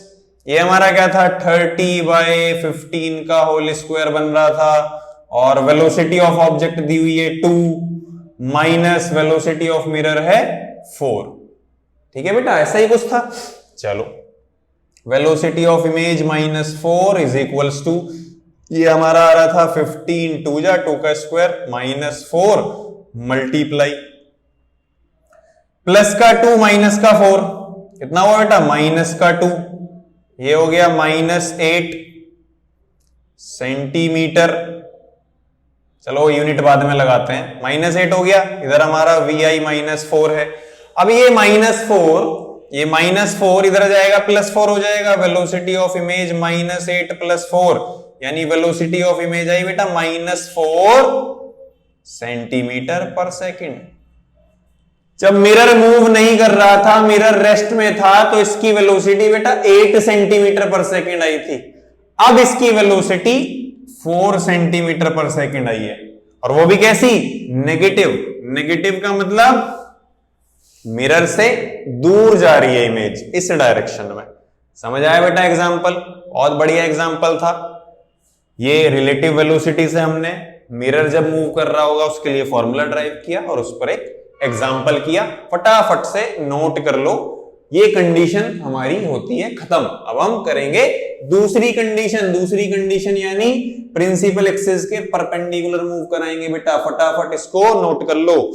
ये हमारा क्या था 30/15 का होल स्क्वायर बन रहा था, और वेलोसिटी ऑफ ऑब्जेक्ट दी हुई है 2 माइनस वेलोसिटी ऑफ मिरर है 4। ठीक है बेटा, ऐसा ही कुछ था। चलो velocity of image -4 is equals to, ये हमारा आ रहा था 15 2 जा 2 का स्क्वायर -4 मल्टीप्लाई प्लस का 2 माइनस का 4, कितना हुआ बेटा माइनस का 2, ये हो गया -8 सेंटीमीटर। चलो यूनिट बाद में लगाते हैं, -8 हो गया, इधर हमारा vi -4 है। अब ये -4 इधर जाएगा +4 हो जाएगा, वेलोसिटी ऑफ इमेज -8 + 4, यानी वेलोसिटी ऑफ इमेज आई बेटा -4 सेंटीमीटर पर सेकंड। जब मिरर मूव नहीं कर रहा था, मिरर रेस्ट में था, तो इसकी वेलोसिटी बेटा 8 सेंटीमीटर पर सेकंड आई थी। अब इसकी वेलोसिटी 4 सेंटीमीटर पर सेकंड आई है, और वो भी कैसी, नेगेटिव। नेगेटिव का मतलब मिरर से दूर जा रही है इमेज, इस डायरेक्शन में। समझ आया बेटा एग्जांपल, बहुत बढ़िया एग्जांपल था। ये रिलेटिव वेलोसिटी से हमने मिरर जब मूव कर रहा होगा उसके लिए फॉर्मूला ड्राइव किया, और उस पर एक एग्जांपल किया, फटाफट से नोट कर लो। ये कंडीशन हमारी होती है खत्म। अब हम करेंगे दूसरी कंडीशन यानी प्रिंसिपल एक्सिस के परपेंडिकुलर मूव कराएंगे बेटा। फटाफट इसको नोट कर लो,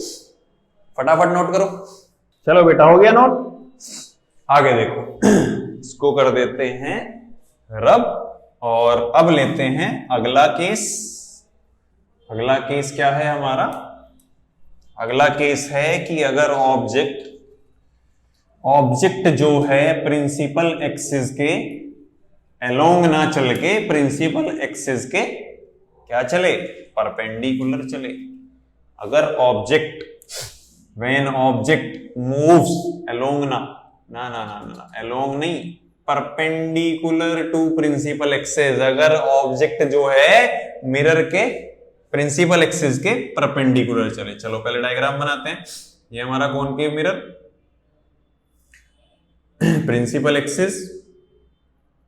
फटाफट नोट करो। चलो बेटा हो गया नोट, आगे देखो, इसको कर देते हैं रब, और अब लेते हैं अगला केस। अगला केस क्या है हमारा? अगला केस है कि अगर ऑब्जेक्ट जो है प्रिंसिपल एक्सिस के अलोंग ना चल के प्रिंसिपल एक्सिस के क्या चले, परपेंडिकुलर चले। अगर when object moves along along नहीं, परपेंडिकुलर टू प्रिंसिपल एक्सिस। अगर ऑब्जेक्ट जो है मिरर के प्रिंसिपल एक्सिस के परपेंडिकुलर चले। चलो पहले डायग्राम बनाते हैं। ये हमारा कॉनकेव मिरर, प्रिंसिपल एक्सिस,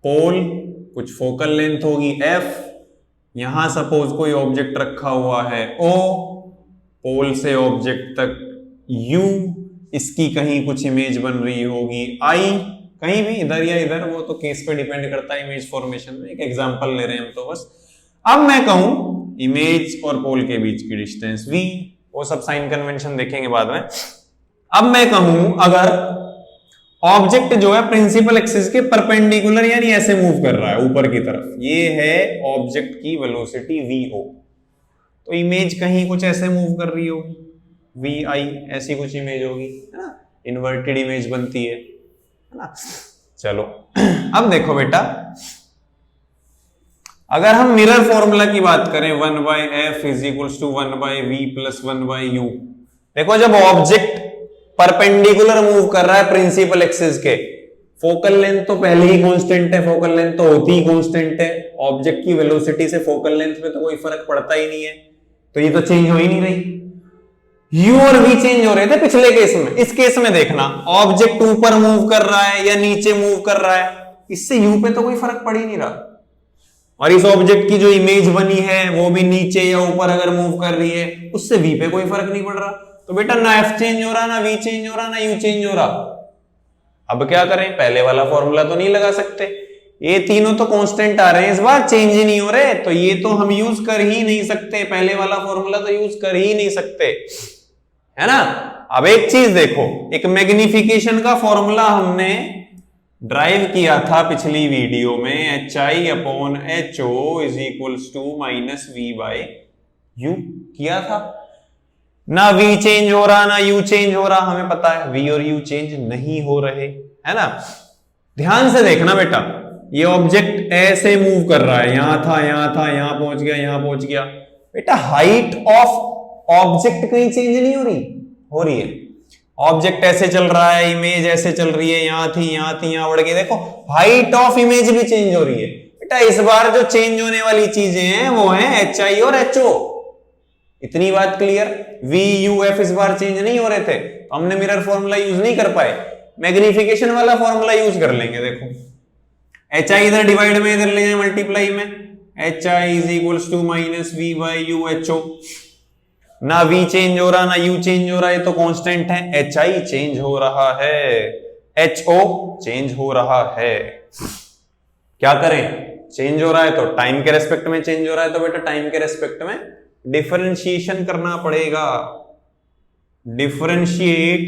पोल, कुछ फोकल लेंथ होगी f, यहां सपोज कोई ऑब्जेक्ट रखा हुआ है o, पोल से ऑब्जेक्ट तक u, इसकी कहीं कुछ इमेज बन रही होगी I, कहीं भी इधर या इधर, वो तो केस पे डिपेंड करता है इमेज फॉर्मेशन में। एक एग्जांपल ले रहे हैं हम तो बस। अब मैं कहूं इमेज और पोल के बीच की डिस्टेंस v, वो सब साइन कन्वेंशन देखेंगे बाद में। अब मैं कहूं अगर ऑब्जेक्ट जो है प्रिंसिपल एक्सिस के परपेंडिकुलर यानी ऐसे मूव कर रहा है ऊपर की तरफ, ये है ऑब्जेक्ट की वेलोसिटी vo, तो इमेज कहीं कुछ ऐसे मूव कर रही होगी, vi ऐसी कुछ इमेज होगी, है ना, इन्वर्टेड इमेज बनती है ना। चलो अब देखो बेटा, अगर हम मिरर फॉर्मूला की बात करें 1/f is equals to 1/v plus 1/u। देखो जब ऑब्जेक्ट परपेंडिकुलर मूव कर रहा है प्रिंसिपल एक्सिस के, फोकल लेंथ तो पहले ही कांस्टेंट है, फोकल लेंथ तो होती ही कांस्टेंट है, ऑब्जेक्ट की वेलोसिटी से फोकल लेंथ में तो कोई फर्क पड़ता ही नहीं है, तो ये तो चेंज हो ही नहीं रही। u और v चेंज हो रहे थे पिछले केस में। इस केस में देखना ऑब्जेक्ट ऊपर मूव कर रहा है या नीचे मूव कर रहा है, इससे u पे तो कोई फर्क पड़ ही नहीं रहा, और इस ऑब्जेक्ट की जो इमेज बनी है वो भी नीचे या ऊपर अगर मूव कर रही है, उससे v पे कोई फर्क नहीं पड़ रहा। तो बेटा ना f चेंज हो रहा, ना v चेंज हो रहा, ना u चेंज हो रहा। अब क्या करें, पहले वाला फॉर्मूला तो नहीं लगा सकते, ये तीनों तो कांस्टेंट आ रहे हैं, इस बार चेंज ही नहीं हो रहे, तो ये तो हम यूज कर ही नहीं सकते, पहले वाला फॉर्मूला तो यूज कर ही नहीं सकते, है ना। अब एक चीज देखो, एक मैग्निफिकेशन का फॉर्मूला हमने ड्राइव किया था पिछली वीडियो में, HI/HO is equals to -v/u किया था। ना v चेंज हो रहा, ना u चेंज हो रहा, हमें पता है v और u चेंज नहीं हो रहे, है ना। ध्यान से देखना बेटा, ये ऑब्जेक्ट ऐसे मूव कर रहा है, यहां था, यहां था, यहां पहुंच गया, यहां पहुंच गया। बेटा हाइट ऑफ ऑब्जेक्ट कहीं चेंज नहीं हो रही है। ऑब्जेक्ट ऐसे चल रहा है, इमेज ऐसे चल रही है, यहां थी, यहां थी, यहां बढ़ गई, देखो हाइट ऑफ इमेज भी चेंज हो रही है। बेटा इस बार जो चेंज होने वाली चीजें हैं वो है HI और HO, इतनी बात क्लियर। v u f इस बार चेंज नहीं हो रहे थे, तो हमने मिरर फॉर्मूला यूज नहीं कर पाए, मैग्निफिकेशन वाला फॉर्मूला यूज कर लेंगे। देखो HI इधर डिवाइड में, इधर ले जाए मल्टीप्लाई में, HI is equals to -v/u/HO। ना v चेंज हो रहा, ना u चेंज हो रहा, ये तो कांस्टेंट है। HI चेंज हो रहा है, HO चेंज हो रहा है। क्या करें, चेंज हो रहा है तो टाइम के रेस्पेक्ट में चेंज हो रहा है, तो बेटा टाइम के रेस्पेक्ट में डिफरेंशिएशन करना पड़ेगा। Differentiate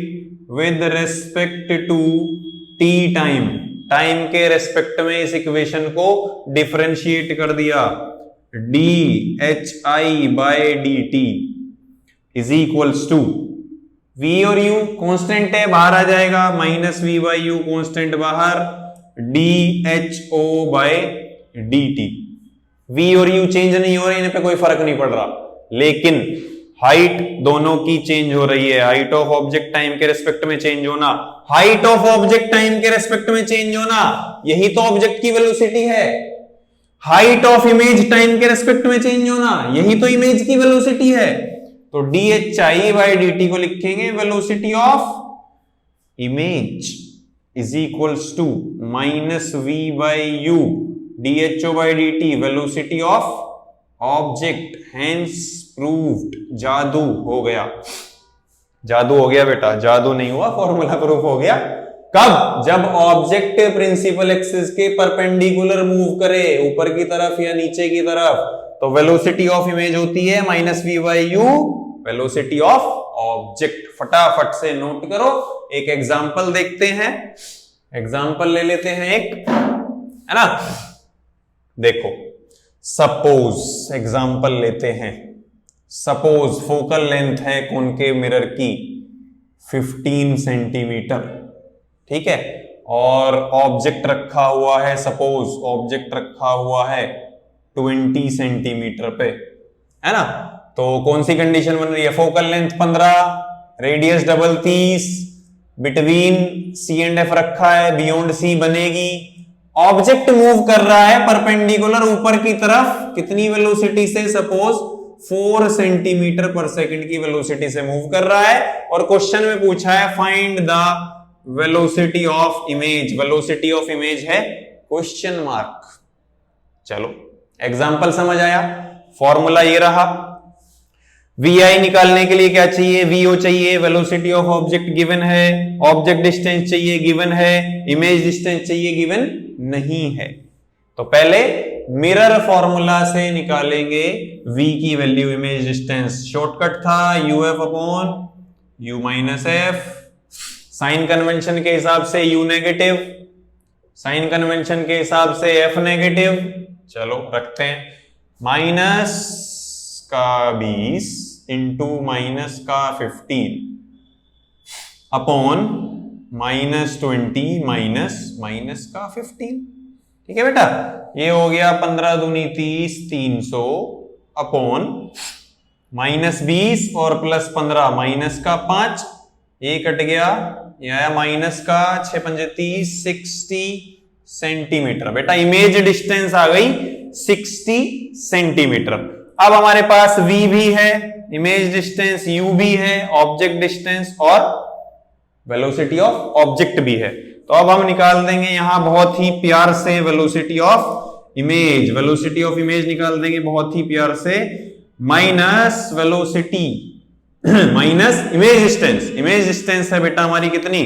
with respect to t time, time के रेस्पेक्ट में इस इक्वेशन को डिफरेंशिएट कर दिया। dHI/dt is equals to v और u कांस्टेंट है, बाहर आ जाएगा, -v/u कांस्टेंट बाहर, dHO/dt। v और u चेंज नहीं हो रहे, इन पे कोई फर्क नहीं पड़ रहा, लेकिन हाइट दोनों की चेंज हो रही है। हाइट ऑफ ऑब्जेक्ट टाइम के रेस्पेक्ट में चेंज होना, हाइट ऑफ ऑब्जेक्ट टाइम के रेस्पेक्ट में चेंज होना, यही तो ऑब्जेक्ट की वेलोसिटी है। हाइट ऑफ इमेज टाइम के रेस्पेक्ट में चेंज होना, यही तो इमेज की वेलोसिटी है। तो dHI/dt को लिखेंगे velocity of image is equals to -v/u dHO/dt velocity of object, hence proved. जादू हो गया, जादू हो गया बेटा, जादू नहीं हुआ, फॉर्मूला प्रूफ हो गया। कब, जब ऑब्जेक्ट प्रिंसिपल एक्सिस के परपेंडिकुलर मूव करे ऊपर की तरफ या नीचे की तरफ, तो वेलोसिटी ऑफ इमेज होती है -v/u वेलोसिटी ऑफ ऑब्जेक्ट। फटाफट से नोट करो, एक एग्जांपल देखते हैं, एग्जांपल ले लेते हैं एक, है ना। देखो सपोज एग्जांपल लेते हैं, सपोज फोकल लेंथ है कॉनकेव मिरर की 15 सेंटीमीटर, ठीक है, और ऑब्जेक्ट रखा हुआ है, सपोज ऑब्जेक्ट रखा हुआ है 20 सेंटीमीटर पे, है ना। तो कौन सी कंडीशन बन रही है, focal length 15, radius double 30, between C and F रखा है, बियॉन्ड सी बनेगी, ऑब्जेक्ट मूव कर रहा है परपेंडिकुलर ऊपर की तरफ, कितनी वेलोसिटी से, सपोज 4 सेंटीमीटर पर सेकंड की वेलोसिटी से मूव कर रहा है, और क्वेश्चन में पूछा है find the velocity of image, velocity of image है क्वेश्चन मार्क। चलो एग्जांपल समझ आया, फॉर्मूला ये रहा, VI निकालने के लिए क्या चाहिए, VO चाहिए, वेलोसिटी ऑफ ऑब्जेक्ट गिवन है, ऑब्जेक्ट डिस्टेंस चाहिए गिवन है, इमेज डिस्टेंस चाहिए गिवन नहीं है। तो पहले मिरर फॉर्मूला से निकालेंगे V की वैल्यू, इमेज डिस्टेंस शॉर्टकट था UF upon U minus F, sign convention के हिसाब से U नेगेटिव, साइन कन्वेंशन के हिसाब से F नेगेटिव, चलो रखते हैं, माइनस का 20 इंटू माइनस का 15 अपॉन माइनस 20 माइनस का 15, ठीक है बेटा, ये हो गया 15 दूनी 30, 300 अपॉन माइनस 20 और प्लस 15 माइनस का 5, ये कट गया, ये आया माइनस का 6 पंजे 30, 60 सेंटीमीटर। बेटा इमेज डिस्टेंस आ गई 60 सेंटीमीटर। अब हमारे पास V भी है, इमेज डिस्टेंस U भी है, ऑब्जेक्ट डिस्टेंस और वेलोसिटी ऑफ ऑब्जेक्ट भी है। तो अब हम निकाल देंगे यहां बहुत ही प्यार से velocity of image, velocity of image निकाल देंगे बहुत ही प्यार से, minus velocity minus image distance, image distance है बेटा हमारी कितनी,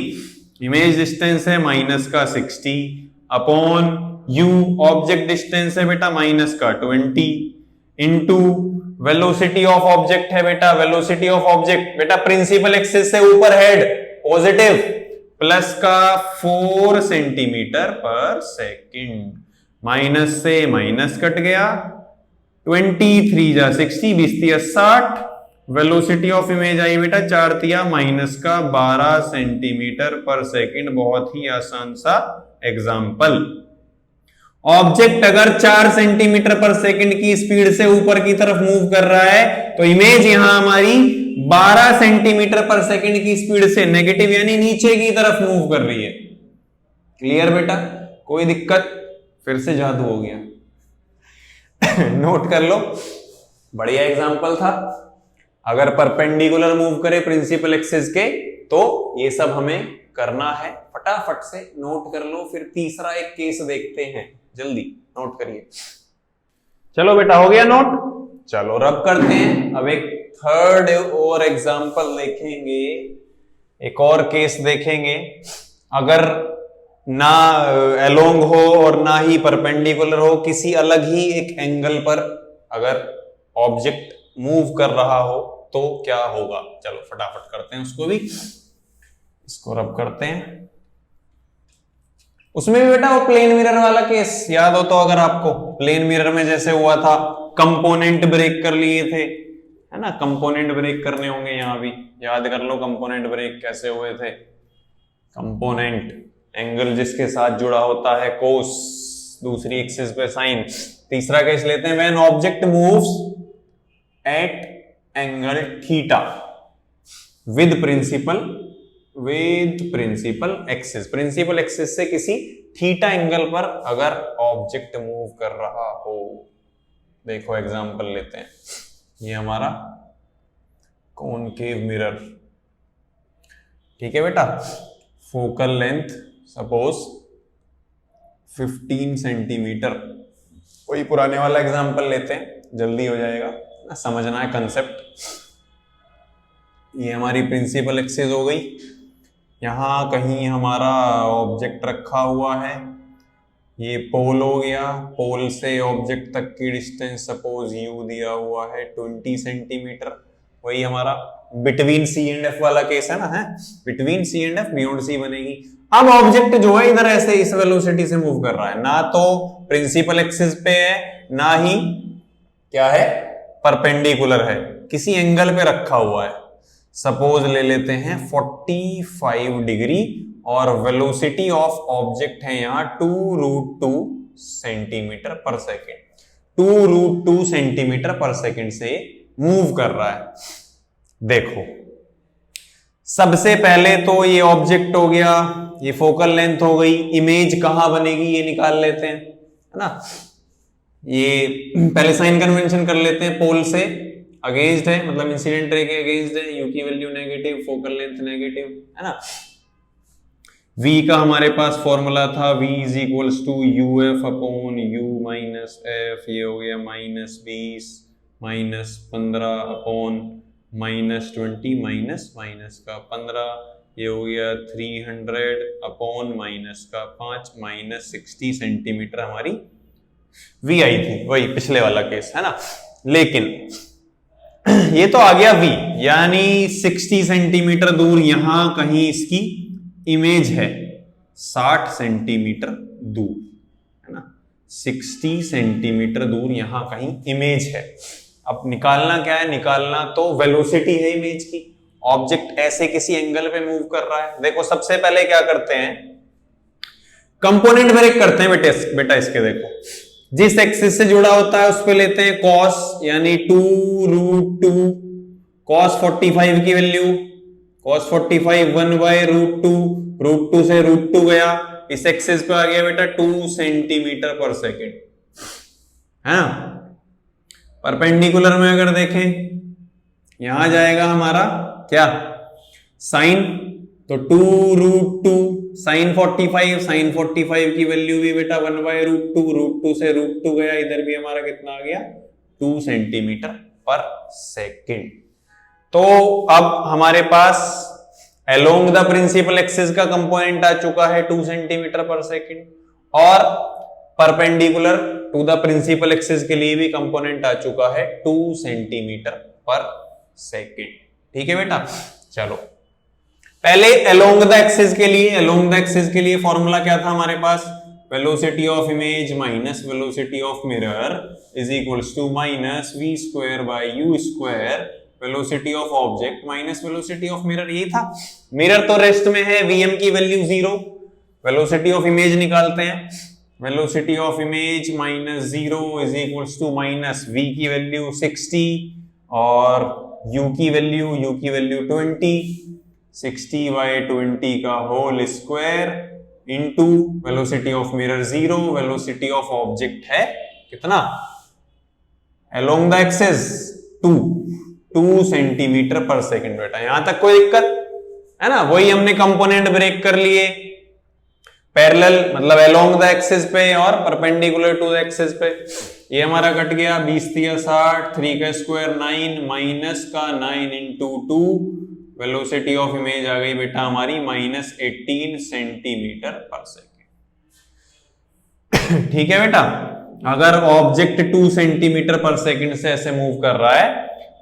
इमेज डिस्टेंस है माइनस का 60 अपॉन U, ऑब्जेक्ट डिस्टेंस है बेटा माइनस का 20 इंटू वेलोसिटी ऑफ ऑब्जेक्ट है बेटा, वेलोसिटी ऑफ ऑब्जेक्ट बेटा प्रिंसिपल एक्सिस से ऊपर हेड पॉजिटिव, प्लस का 4 सेंटीमीटर पर सेकंड, माइनस से माइनस कट गया, 23 जा 60, 20 तिया 60, वेलोसिटी ऑफ इमेज आई बेटा 4 तिया माइनस का 12 सेंटीमीटर पर सेकंड। बहुत ही आसान सा एग्जाम्पल। ऑब्जेक्ट अगर 4 सेंटीमीटर पर सेकंड की स्पीड से ऊपर की तरफ मूव कर रहा है तो इमेज यहां हमारी 12 सेंटीमीटर पर सेकंड की स्पीड से नेगेटिव यानी नीचे की तरफ मूव कर रही है। क्लियर बेटा, कोई दिक्कत, फिर से जादू हो गया नोट कर लो, बढ़िया एग्जांपल था। अगर परपेंडिकुलर मूव करे प्रिंसिपल एक्सिस के तो ये सब हमें करना है, फटाफट से नोट कर लो। फिर तीसरा एक केस देखते हैं, जल्दी नोट करिए। चलो बेटा हो गया नोट, चलो रब करते हैं। अब एक थर्ड और एग्जांपल देखेंगे, एक और केस देखेंगे। अगर ना एलोंग हो और ना ही परपेंडिकुलर हो, किसी अलग ही एक एंगल पर अगर ऑब्जेक्ट मूव कर रहा हो तो क्या होगा। चलो फटाफट करते हैं उसको भी, इसको रब करते हैं। उसमें भी बेटा वो प्लेन मिरर वाला केस याद हो तो, अगर आपको प्लेन मिरर में जैसे हुआ था, कंपोनेंट ब्रेक कर लिए थे, है ना, कंपोनेंट ब्रेक करने होंगे यहां भी, याद कर लो कंपोनेंट ब्रेक कैसे हुए थे। कंपोनेंट एंगल जिसके साथ जुड़ा होता है कोस, दूसरी एक्सिस पे साइन। तीसरा केस लेते हैं, when object moves at angle theta with principal axis, principal axis से किसी थीटा एंगल पर अगर ऑब्जेक्ट मूव कर रहा हो। देखो एग्जांपल लेते हैं, ये हमारा कॉनकेव मिरर, ठीक है बेटा, फोकल लेंथ सपोज 15 सेंटीमीटर। वही पुराने वाला एग्जांपल लेते हैं, जल्दी हो जाएगा, समझना है कंसेप्ट। ये हमारी प्रिंसिपल एक्सिस हो गई, यहां कहीं हमारा ऑब्जेक्ट रखा हुआ है, ये पोल हो गया, पोल से ऑब्जेक्ट तक की डिस्टेंस सपोज u दिया हुआ है 20 सेंटीमीटर। वही हमारा बिटवीन सी एंड एफ वाला केस है ना, है between C and F beyond C बनेगी। अब ऑब्जेक्ट जो है इधर ऐसे इस वेलोसिटी से मूव कर रहा है, ना तो प्रिंसिपल एक्सिस पे है, ना ही क्या है परपेंडिकुलर है, किसी एंगल पे रखा हुआ है। सपोज ले लेते हैं 45 डिग्री और वेलोसिटी ऑफ ऑब्जेक्ट है यहां 2√2 centimetre per second. 2√2 centimetre per second से मूव कर रहा है। देखो सबसे पहले तो ये ऑब्जेक्ट हो गया, ये फोकल लेंथ हो गई, इमेज कहां बनेगी ये निकाल लेते हैं, है ना। ये पहले साइन कन्वेंशन कर लेते हैं, पोल से अगेंस्ट है, मतलब इंसिडेंट रे के अगेंस्ट है, यू की value negative, focal length negative, है ना। v का हमारे पास फॉर्मूला था v is equals to u f upon u minus f, ये हो गया -20 -15 अपॉन -20 माइनस का 15, ये हो गया 300 अपॉन -5 -60 सेंटीमीटर हमारी v आई थी, वही पिछले वाला केस है ना। लेकिन ये तो आ गया v, यानी 60 सेंटीमीटर दूर यहां कहीं इसकी इमेज है, 60 सेंटीमीटर दूर, है ना। 60 सेंटीमीटर दूर यहां कहीं इमेज है। अब निकालना क्या है, निकालना तो वेलोसिटी है इमेज की। ऑब्जेक्ट ऐसे किसी एंगल पे मूव कर रहा है। देखो सबसे पहले क्या करते हैं, कंपोनेंट ब्रेक करते हैं बेटा इसके। देखो जिस एक्सिस से जुड़ा होता है उस पे लेते हैं cos, यानी 2√2 cos 45 की वैल्यू, cos 45 1/√2, √2 से √2 गया, इस एक्सिस पे आ गया बेटा 2 सेंटीमीटर पर सेकेंड, है ना। परपेंडिकुलर में अगर देखें यहां जाएगा हमारा क्या साइन, तो 2√2 साइन 45 की वैल्यू भी बेटा 1/√2, √2 से √2 गया, इधर भी हमारा कितना आ गया 2 सेंटीमीटर पर सेकेंड। तो अब हमारे पास अलोंग द प्रिंसिपल एक्सिस का कंपोनेंट आ चुका है 2 सेंटीमीटर पर सेकेंड, और perpendicular to the principal axis के लिए भी कंपोनेंट आ चुका है 2 सेंटीमीटर पर सेकेंड। ठीक है बेटा, चलो पहले अलोंग द एक्सिस के लिए फॉर्मूला क्या था हमारे पास, velocity of image minus velocity of mirror is equals to -v²/u², velocity of object minus velocity of mirror, यही था। मिरर तो रेस्ट में है, vm की वैल्यू 0, वेलोसिटी ऑफ इमेज निकालते हैं, velocity of image -0 is equals to -v की value 60 और u की वैल्यू 20, 60/20 का whole square into velocity of mirror 0, velocity of object है कितना along the axis 2 centimetre per second. बेटा यहां तक कोई दिक्कत है ना, वही हमने कंपोनेंट ब्रेक कर लिए, पैरेलल मतलब अलोंग द एक्सिस पे और परपेंडिकुलर टू द एक्सिस पे। ये हमारा कट गया 20 × 60, 3 का स्क्वायर 9 माइनस का 9 इंटू 2, वेलोसिटी ऑफ इमेज आ गई बेटा हमारी -18 सेंटीमीटर पर सेकेंड। ठीक है बेटा, अगर ऑब्जेक्ट 2 सेंटीमीटर पर सेकेंड से ऐसे मूव कर रहा है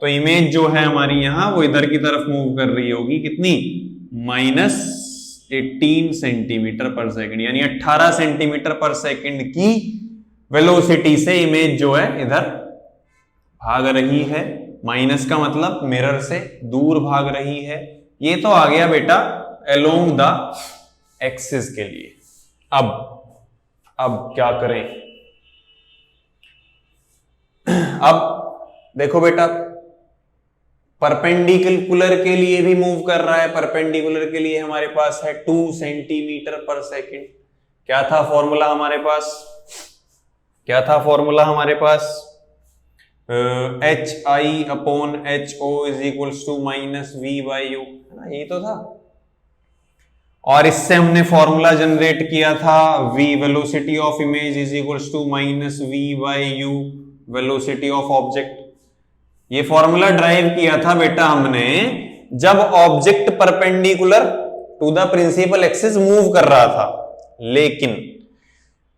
तो इमेज जो है हमारी यहां वो इधर की तरफ मूव कर रही होगी, कितनी -18 सेंटीमीटर पर सेकेंड, यानी 18 सेंटीमीटर पर सेकेंड की वेलोसिटी से इमेज जो है इधर भाग रही है। माइनस का मतलब मिरर से दूर भाग रही है। ये तो आ गया बेटा अलोंग द एक्सिस के लिए। अब क्या करें, अब देखो बेटा परपेंडिकुलर के लिए भी मूव कर रहा है, परपेंडिकुलर के लिए हमारे पास है 2 सेंटीमीटर पर सेकेंड। क्या था फॉर्मूला हमारे पास, HI/HO is equals to -v/u, है ना, यही तो था। और इससे हमने फॉर्मूला जनरेट किया था v velocity of image is equals to -v/u velocity of object. ये फॉर्मूला ड्राइव किया था बेटा हमने जब object perpendicular to the principal axis move कर रहा था।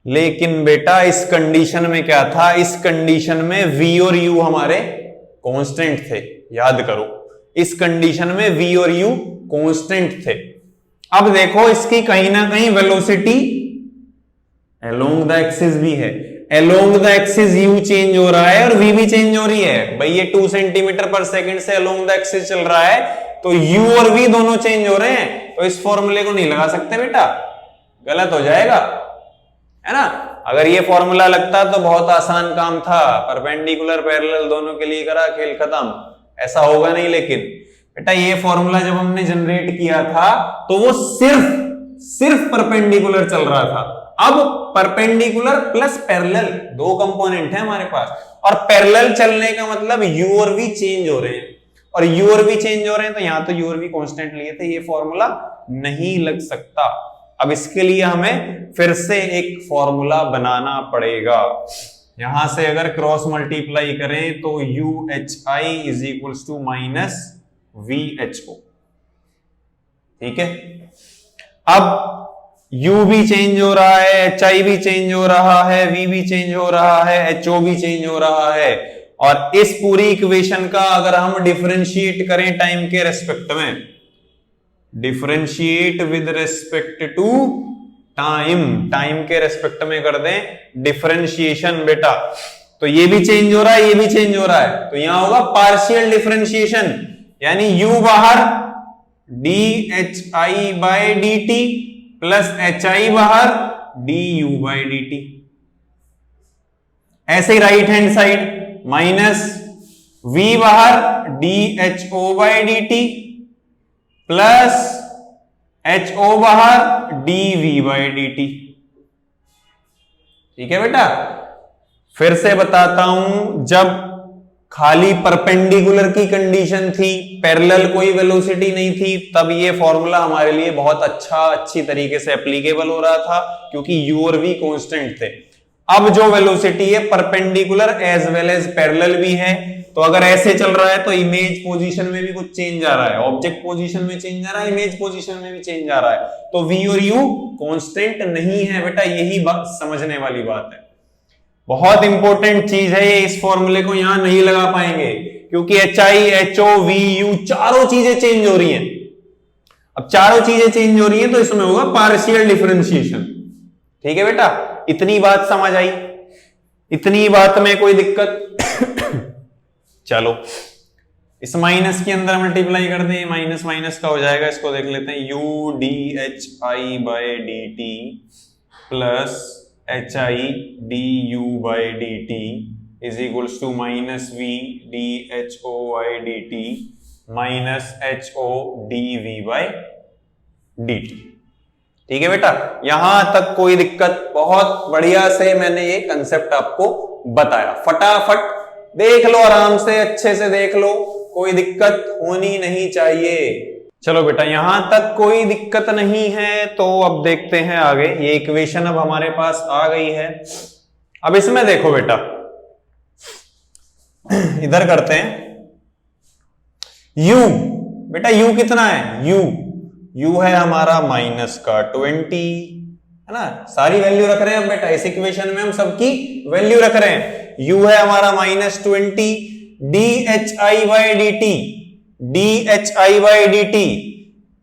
लेकिन बेटा इस कंडीशन में क्या था, इस कंडीशन में v और u हमारे कांस्टेंट थे, याद करो, इस कंडीशन में v और u कांस्टेंट थे। अब देखो इसकी कहीं ना कहीं वेलोसिटी अलोंग द एक्सिस भी है, along the axis u change हो रहा है और v भी चेंज हो रही है भाई। ये 2 सेंटीमीटर पर सेकंड से अलोंग द एक्सिस चल रहा है, तो u और v दोनों चेंज हो रहे हैं, तो इस फॉर्मूले को नहीं लगा सकते बेटा, गलत हो जाएगा, है ना। अगर ये फॉर्मूला लगता तो बहुत आसान काम था, परपेंडिकुलर पैरेलल दोनों के लिए करा, खेल खत्म। ऐसा होगा नहीं, लेकिन बेटा ये फॉर्मूला जब हमने जनरेट किया था तो वो सिर्फ परपेंडिकुलर चल रहा था। अब परपेंडिकुलर प्लस पैरेलल, दो कंपोनेंट है हमारे पास, और पैरेलल चलने का मतलब u और v चेंज हो रहे हैं, और u और v चेंज हो रहे हैं, तो यहां तो u और v कांस्टेंट लिए थे, ये फॉर्मूला नहीं लग सकता। अब इसके लिए हमें फिर से एक फॉर्मूला बनाना पड़ेगा। यहां से अगर क्रॉस मल्टीप्लाई करें तो UHI is equals to minus VHO, ठीक है। अब U भी चेंज हो रहा है, HI भी चेंज हो रहा है, V भी चेंज हो रहा है, HO भी चेंज हो रहा है, और इस पूरी इक्वेशन का अगर हम डिफरेंशिएट करें टाइम के रेस्पेक्ट में, differentiate with respect to time के रेस्पेक्ट में कर दें डिफरेंशिएशन बेटा, तो ये भी चेंज हो रहा है, ये भी चेंज हो रहा है, तो यहां होगा पार्शियल डिफरेंशिएशन, यानी u बाहर dHI by dt plus HI बाहर du बाय dt। ऐसे ही right hand side minus v बाहर dHO by dt plus HO बाहर dV बाय dt। ठीक है बेटा, फिर से बताता हूं, जब खाली परपेंडिकुलर की कंडीशन थी, पैरेलल कोई वेलोसिटी नहीं थी, तब ये फॉर्मूला हमारे लिए बहुत अच्छी तरीके से एप्लीकेबल हो रहा था, क्योंकि u और v कांस्टेंट थे। अब जो वेलोसिटी है perpendicular as well as parallel भी है, तो अगर ऐसे चल रहा है तो इमेज पोजीशन में भी कुछ चेंज आ रहा है, ऑब्जेक्ट पोजीशन में चेंज आ रहा है, इमेज पोजीशन में भी चेंज आ रहा है, तो v और u कांस्टेंट नहीं है बेटा, यही बात समझने वाली बात है। बहुत इंपॉर्टेंट चीज है ये, इस फॉर्मूले को यहां नहीं लगा पाएंगे, क्योंकि HI, HO, V, U चारों चीजें चेंज हो रही हैं। अब चारों चीजें चेंज हो रही हैं तो इसमें होगा पार्शियल डिफरेंशिएशन। ठीक है बेटा, इतनी बात समझ आई, इतनी बात में कोई दिक्कत? चलो इस माइनस के अंदर मल्टीप्लाई कर दें, माइनस माइनस का हो जाएगा, इसको देख लेते हैं, u dHI by dt plus HI du by dt is equals to minus v dHO by dt minus HO dV by dt। ठीक है बेटा, यहां तक कोई दिक्कत? बहुत बढ़िया से मैंने ये कंसेप्ट आपको बताया, फटाफट देख लो, आराम से अच्छे से देख लो, कोई दिक्कत होनी नहीं चाहिए। चलो बेटा, यहां तक कोई दिक्कत नहीं है, तो अब देखते हैं आगे। ये इक्वेशन अब हमारे पास आ गई है। अब इसमें देखो बेटा, इधर करते हैं u, बेटा u कितना है? u है हमारा माइनस का 20, है ना, सारी वैल्यू रख रहे हैं हम बेटा, इस इक्वेशन में हम सबकी वैल्यू रख रहे हैं। u है हमारा minus 20 dHI by dt, dHI by dt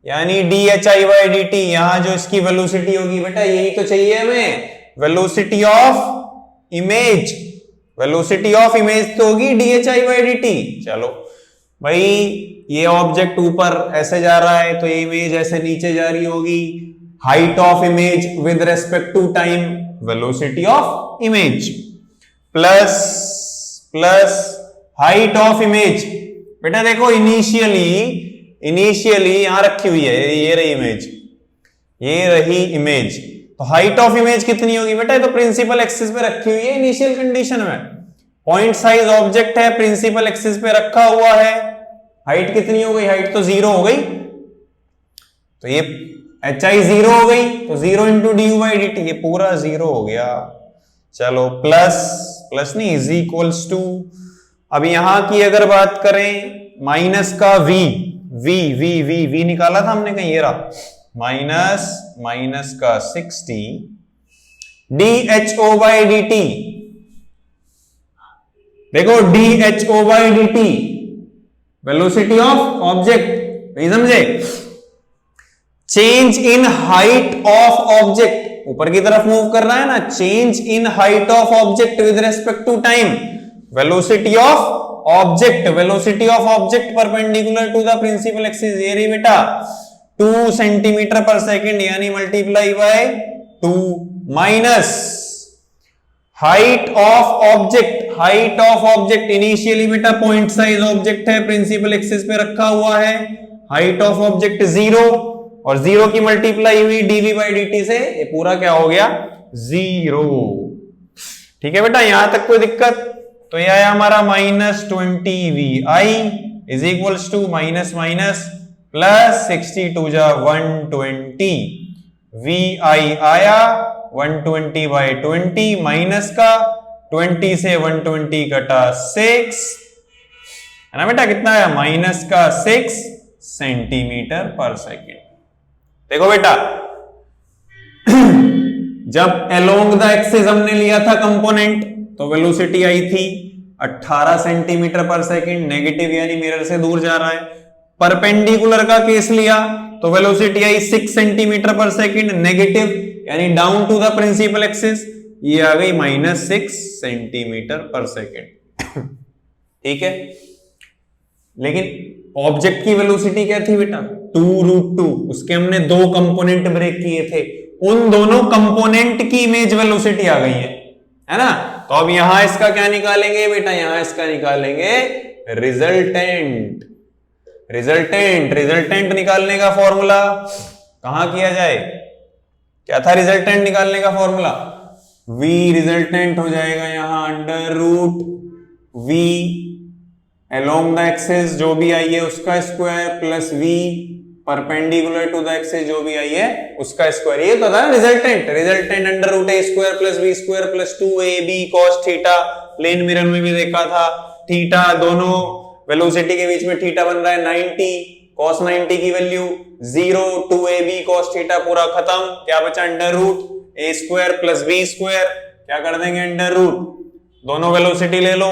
यानी dHI बाय dt, यहां जो इसकी वेलोसिटी होगी बेटा, यही तो चाहिए हमें, velocity of image, velocity of image तो होगी dHI बाय dt। चलो भाई, ये ऑब्जेक्ट ऊपर ऐसे जा रहा है तो ये इमेज ऐसे नीचे जा रही होगी, height of image with respect to time, velocity of image plus height of image. बेटा देखो, इनिशियली यहां रखी हुई है, ये रही इमेज, ये रही इमेज, तो हाइट ऑफ इमेज कितनी होगी बेटा? ये तो प्रिंसिपल एक्सिस पे रखी हुई है इनिशियल कंडीशन में, पॉइंट साइज ऑब्जेक्ट है, प्रिंसिपल एक्सिस पे रखा हुआ है, हाइट कितनी हो गई? हाइट तो 0 हो गई, तो ये HI 0 हो गई, तो 0 इंटू du बाई dt, ये पूरा 0 हो गया। चलो प्लस नहीं, इज इक्वल्स टू, अब यहां की अगर बात करें, माइनस का v निकाला था हमने कहीं, ये रहा, माइनस का 60 dHO बाई dt, देखो dHO by dt velocity of object, नहीं समझे? Change in height of object, ऊपर की तरफ मूव कर रहा है ना, change in height of object with respect to time, velocity of object perpendicular to the principal axis, ये रही बेटा 2 सेंटीमीटर पर सेकेंड, यानी multiply by 2 minus height of object initially बेटा पॉइंट साइज ऑब्जेक्ट है, प्रिंसिपल एक्सिस पे रखा हुआ है, हाइट ऑफ ऑब्जेक्ट 0 और 0 की मल्टीप्लाई हुई dv बाई dt से, ये पूरा क्या हो गया 0। ठीक है बेटा, यहां तक कोई दिक्कत? तो यह आया हमारा -20vi is equals to minus minus plus 62 जा 120 vi आया 120 बाई 20 माइनस का 20 से 120 कटा 6 है ना बेटा, कितना आया माइनस का 6 सेंटीमीटर पर सेकेंड। देखो बेटा जब अलोंग द एक्सिस हमने लिया था कंपोनेंट तो वेलोसिटी आई थी 18 सेंटीमीटर पर सेकेंड, नेगेटिव यानी मिरर से दूर जा रहा है। परपेंडिकुलर का केस लिया तो वेलोसिटी आई 6 सेंटीमीटर पर सेकेंड, नेगेटिव यानी down to the principal axis, ये आ गई -6 सेंटीमीटर पर सेकेंड। ठीक है, लेकिन ऑब्जेक्ट की वेलोसिटी क्या थी बेटा 2√2, उसके हमने 2 कंपोनेंट ब्रेक किए थे, उन दोनों कंपोनेंट की इमेज वेलोसिटी आ गई है ना। तो अब यहां इसका क्या निकालेंगे बेटा, यहां इसका निकालेंगे रिजल्टेंट निकालने का फॉर्मूला कहां किया जाए, क्या था रिजल्टेंट निकालने का फॉर्मूला, v रिजल्टेंट हो जाएगा यहां √v अलोंग द एक्सिस जो भी आई है उसका square plus v perpendicular to the axis जो भी आई है उसका स्क्वायर, ये तो था resultant √a² plus v square plus 2ab cos theta, plane mirror में भी देखा था, थीटा दोनों वेलोसिटी के बीच में थीटा बन रहा है 90, cos 90 की वैल्यू 0, 2ab cos थीटा पूरा खत्म, क्या बचा √a² प्लस v स्क्वायर, क्या कर देंगे √, दोनों वेलोसिटी ले लो,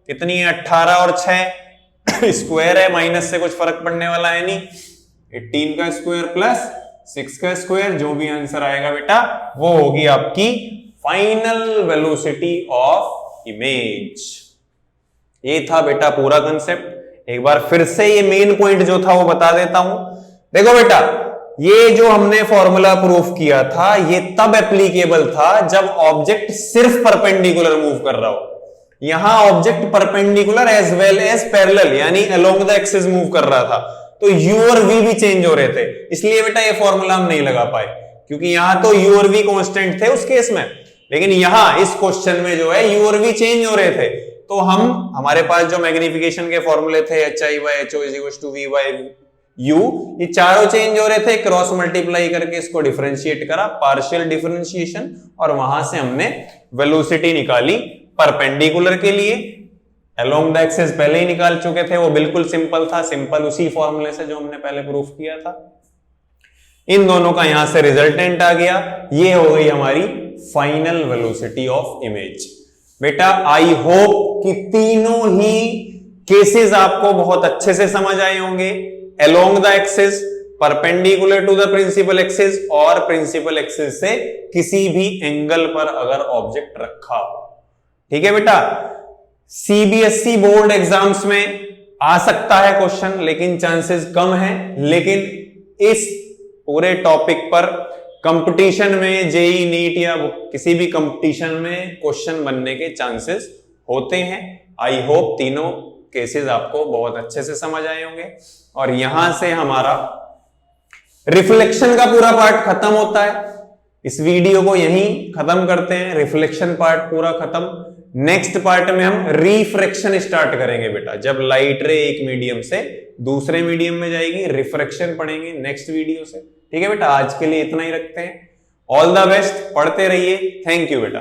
कितनी है 18 और 6 स्क्वायर है, माइनस से कुछ फर्क पड़ने वाला है नहीं, 18 का स्क्वायर प्लस 6 का स्क्वायर, जो भी आंसर आएगा बेटा वो होगी आपकी फाइनल वेलोसिटी ऑफ इमेज। ये था बेटा पूरा कंसेप्ट। एक बार फिर से ये मेन पॉइंट जो था वो बता देता हूं। देखो बेटा ये जो हमने फॉर्मूला प्रूफ किया था ये तब एप्लीकेबल था जब ऑब्जेक्ट सिर्फ परपेंडिकुलर मूव कर रहा हो, यहां object perpendicular as well as parallel यानी अलोंग द एक्सिस मूव कर रहा था, तो u और v भी चेंज हो रहे थे, इसलिए बेटा ये फॉर्मूला हम नहीं लगा पाए, क्योंकि यहां तो u और v कांस्टेंट थे उस केस में, लेकिन यहां इस क्वेश्चन में जो है u और v चेंज हो रहे थे, तो हमारे पास जो मैग्निफिकेशन के फॉर्मूले थे hi/ho = v/u, ये चारों चेंज हो रहे थे, क्रॉस मल्टीप्लाई करके इसको डिफरेंशिएट करा, पार्शियल डिफरेंशिएशन, और वहां से हमने वेलोसिटी निकाली परपेंडिकुलर के लिए। अलोंग द एक्सिस पहले ही निकाल चुके थे, वो बिल्कुल सिंपल था, सिंपल उसी फॉर्मूले से जो हमने पहले प्रूफ किया था। इन दोनों का यहां से रिजल्टेंट आ गया, ये हो गई हमारी फाइनल वेलोसिटी ऑफ इमेज। बेटा आई होप कि तीनों ही केसेस आपको बहुत अच्छे से समझ आए होंगे, along the axis, perpendicular to the principal axis, और प्रिंसिपल एक्सिस से किसी भी एंगल पर अगर ऑब्जेक्ट रखा हो। ठीक है बेटा, सीबीएसई बोर्ड एग्जाम्स में आ सकता है क्वेश्चन, लेकिन चांसेस कम हैं, लेकिन इस पूरे टॉपिक पर कंपटीशन में जेई नीट या किसी भी कंपटीशन में क्वेश्चन बनने के चांसेस होते हैं। आई होप तीनों केसेस आपको बहुत अच्छे से समझ आए होंगे, और यहां से हमारा रिफ्लेक्शन का पूरा पार्ट खत्म होता है। इस वीडियो को यहीं खत्म करते हैं, रिफ्लेक्शन पार्ट पूरा खत्म। नेक्स्ट पार्ट में हम रिफ्रैक्शन स्टार्ट करेंगे बेटा, जब लाइट रे एक मीडियम से दूसरे मीडियम में जाएगी, रिफ्रैक्शन पढ़ेंगे नेक्स्ट वीडियो से। ठीक है बेटा, आज के लिए इतना ही रखते हैं। ऑल द बेस्ट, पढ़ते रहिए। थैंक यू बेटा।